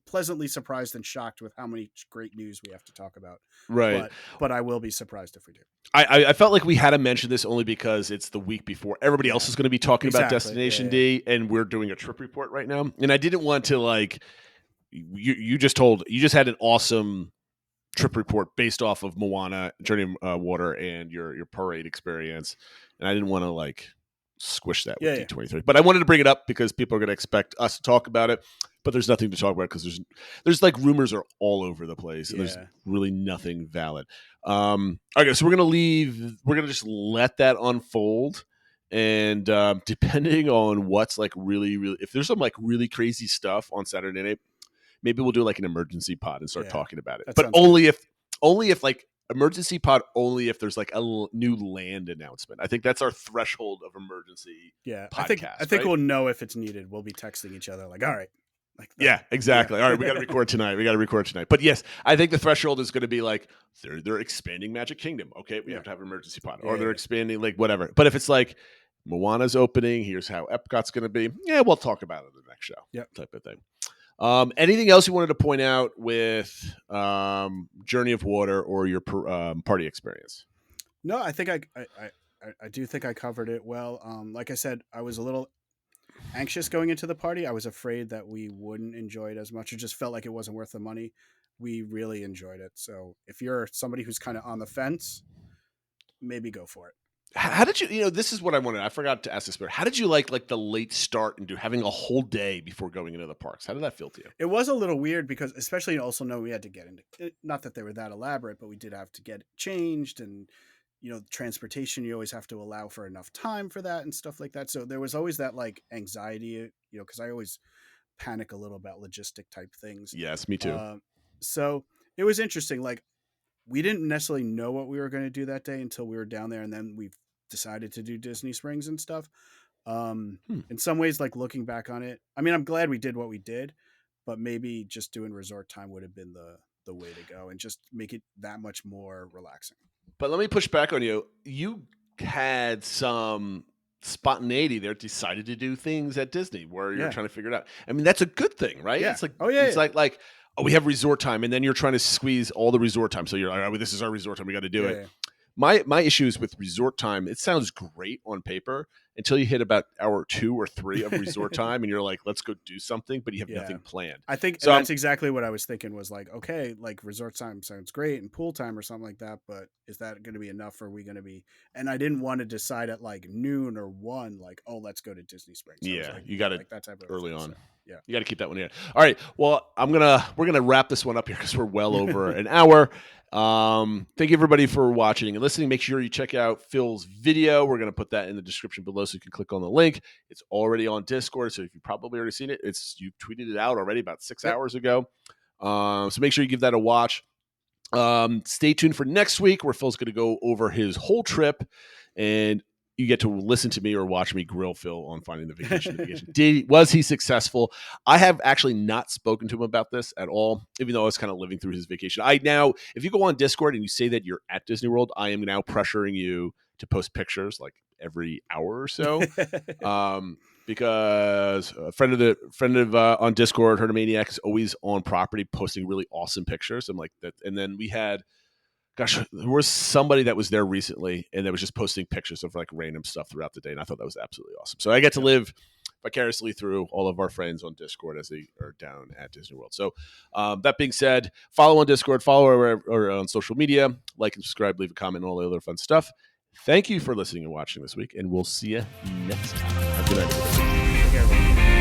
[SPEAKER 7] pleasantly surprised and shocked with how many great news we have to talk about.
[SPEAKER 6] Right.
[SPEAKER 7] But I will be surprised if we do.
[SPEAKER 6] I felt like we had to mention this only because it's the week before everybody else is going to be talking about Destination D, and we're doing a trip report right now. And I didn't want to like you just had an awesome trip report based off of Moana, Journey of Water, and your parade experience, and I didn't want to like squish that with D23. But I wanted to bring it up because people are going to expect us to talk about it, but there's nothing to talk about because there's like rumors are all over the place, and there's really nothing valid. Okay, so we're gonna just let that unfold, and depending on what's like really, really, if there's some like really crazy stuff on Saturday night, maybe we'll do like an emergency pod and start talking about it. But only if like emergency pod, only if there's like a new land announcement. I think that's our threshold of emergency.
[SPEAKER 7] Yeah,
[SPEAKER 6] podcast,
[SPEAKER 7] I think we'll know if it's needed. We'll be texting each other like, all right.
[SPEAKER 6] Yeah, exactly. All right, we got to record tonight. But yes, I think the threshold is going to be like they're expanding Magic Kingdom. Okay, we have to have an emergency pod, or they're expanding like whatever. But if it's like Moana's opening, here's how Epcot's going to be. Yeah, we'll talk about it in the next show.
[SPEAKER 7] Yeah,
[SPEAKER 6] type of thing. Anything else you wanted to point out with Journey of Water or your party experience?
[SPEAKER 7] No, I think I I do think I covered it well. Like I said, I was a little anxious going into the party. I was afraid that we wouldn't enjoy it as much. It just felt like it wasn't worth the money. We really enjoyed it. So if you're somebody who's kind of on the fence, maybe go for it.
[SPEAKER 6] How did you? This is what I wanted. I forgot to ask this, but how did you like the late start and having a whole day before going into the parks? How did that feel to you?
[SPEAKER 7] It was a little weird because, especially, also know we had to get into. Not that they were that elaborate, but we did have to get changed, and transportation. You always have to allow for enough time for that and stuff like that. So there was always that like anxiety, because I always panic a little about logistic type things.
[SPEAKER 6] Yes, me too.
[SPEAKER 7] So it was interesting. Like, we didn't necessarily know what we were going to do that day until we were down there, and then we decided to do Disney Springs and stuff. In some ways, like looking back on it, I mean, I'm glad we did what we did, but maybe just doing resort time would have been the way to go and just make it that much more relaxing.
[SPEAKER 6] But let me push back on you. You had some spontaneity there, decided to do things at Disney where you're trying to figure it out. I mean, that's a good thing, right?
[SPEAKER 7] Yeah.
[SPEAKER 6] It's like,
[SPEAKER 7] it's
[SPEAKER 6] like, oh, we have resort time, and then you're trying to squeeze all the resort time. So you're like, oh, this is our resort time. We got to do it.
[SPEAKER 7] Yeah.
[SPEAKER 6] My issues with resort time, it sounds great on paper until you hit about hour 2 or 3 of resort time and you're like, let's go do something, but you have nothing planned.
[SPEAKER 7] I think
[SPEAKER 6] so
[SPEAKER 7] that's exactly what I was thinking, was like, okay, like resort time sounds great and pool time or something like that, but is that going to be enough? Or are we going to be, and I didn't want to decide at like noon or 1, like, oh, let's go to Disney Springs.
[SPEAKER 6] Yeah,
[SPEAKER 7] like,
[SPEAKER 6] you got it
[SPEAKER 7] like that type of
[SPEAKER 6] early
[SPEAKER 7] thing,
[SPEAKER 6] on.
[SPEAKER 7] So, yeah.
[SPEAKER 6] You got to keep that one in. All right. Well, we're gonna wrap this one up here because we're well over an hour. Thank you everybody for watching and listening. Make sure you check out Phil's video. We're gonna put that in the description below so you can click on the link. It's already on Discord, so if you've probably already seen it, you tweeted it out already about 6 hours ago. So make sure you give that a watch. Stay tuned for next week where Phil's gonna go over his whole trip, and you get to listen to me or watch me grill Phil on finding the vacation. Was he successful? I have actually not spoken to him about this at all, even though I was kind of living through his vacation. If you go on Discord and you say that you're at Disney World, I am now pressuring you to post pictures like every hour or so. Because a friend of on Discord, Herdomaniac, is always on property posting really awesome pictures. I'm like that, and then we had. Gosh, there was somebody that was there recently and that was just posting pictures of like random stuff throughout the day. And I thought that was absolutely awesome. So I get to live vicariously through all of our friends on Discord as they are down at Disney World. So that being said, follow on Discord, follow or on social media, like and subscribe, leave a comment, and all the other fun stuff. Thank you for listening and watching this week, and we'll see you next time. Have a good night, everybody.
[SPEAKER 7] Take care, everyone.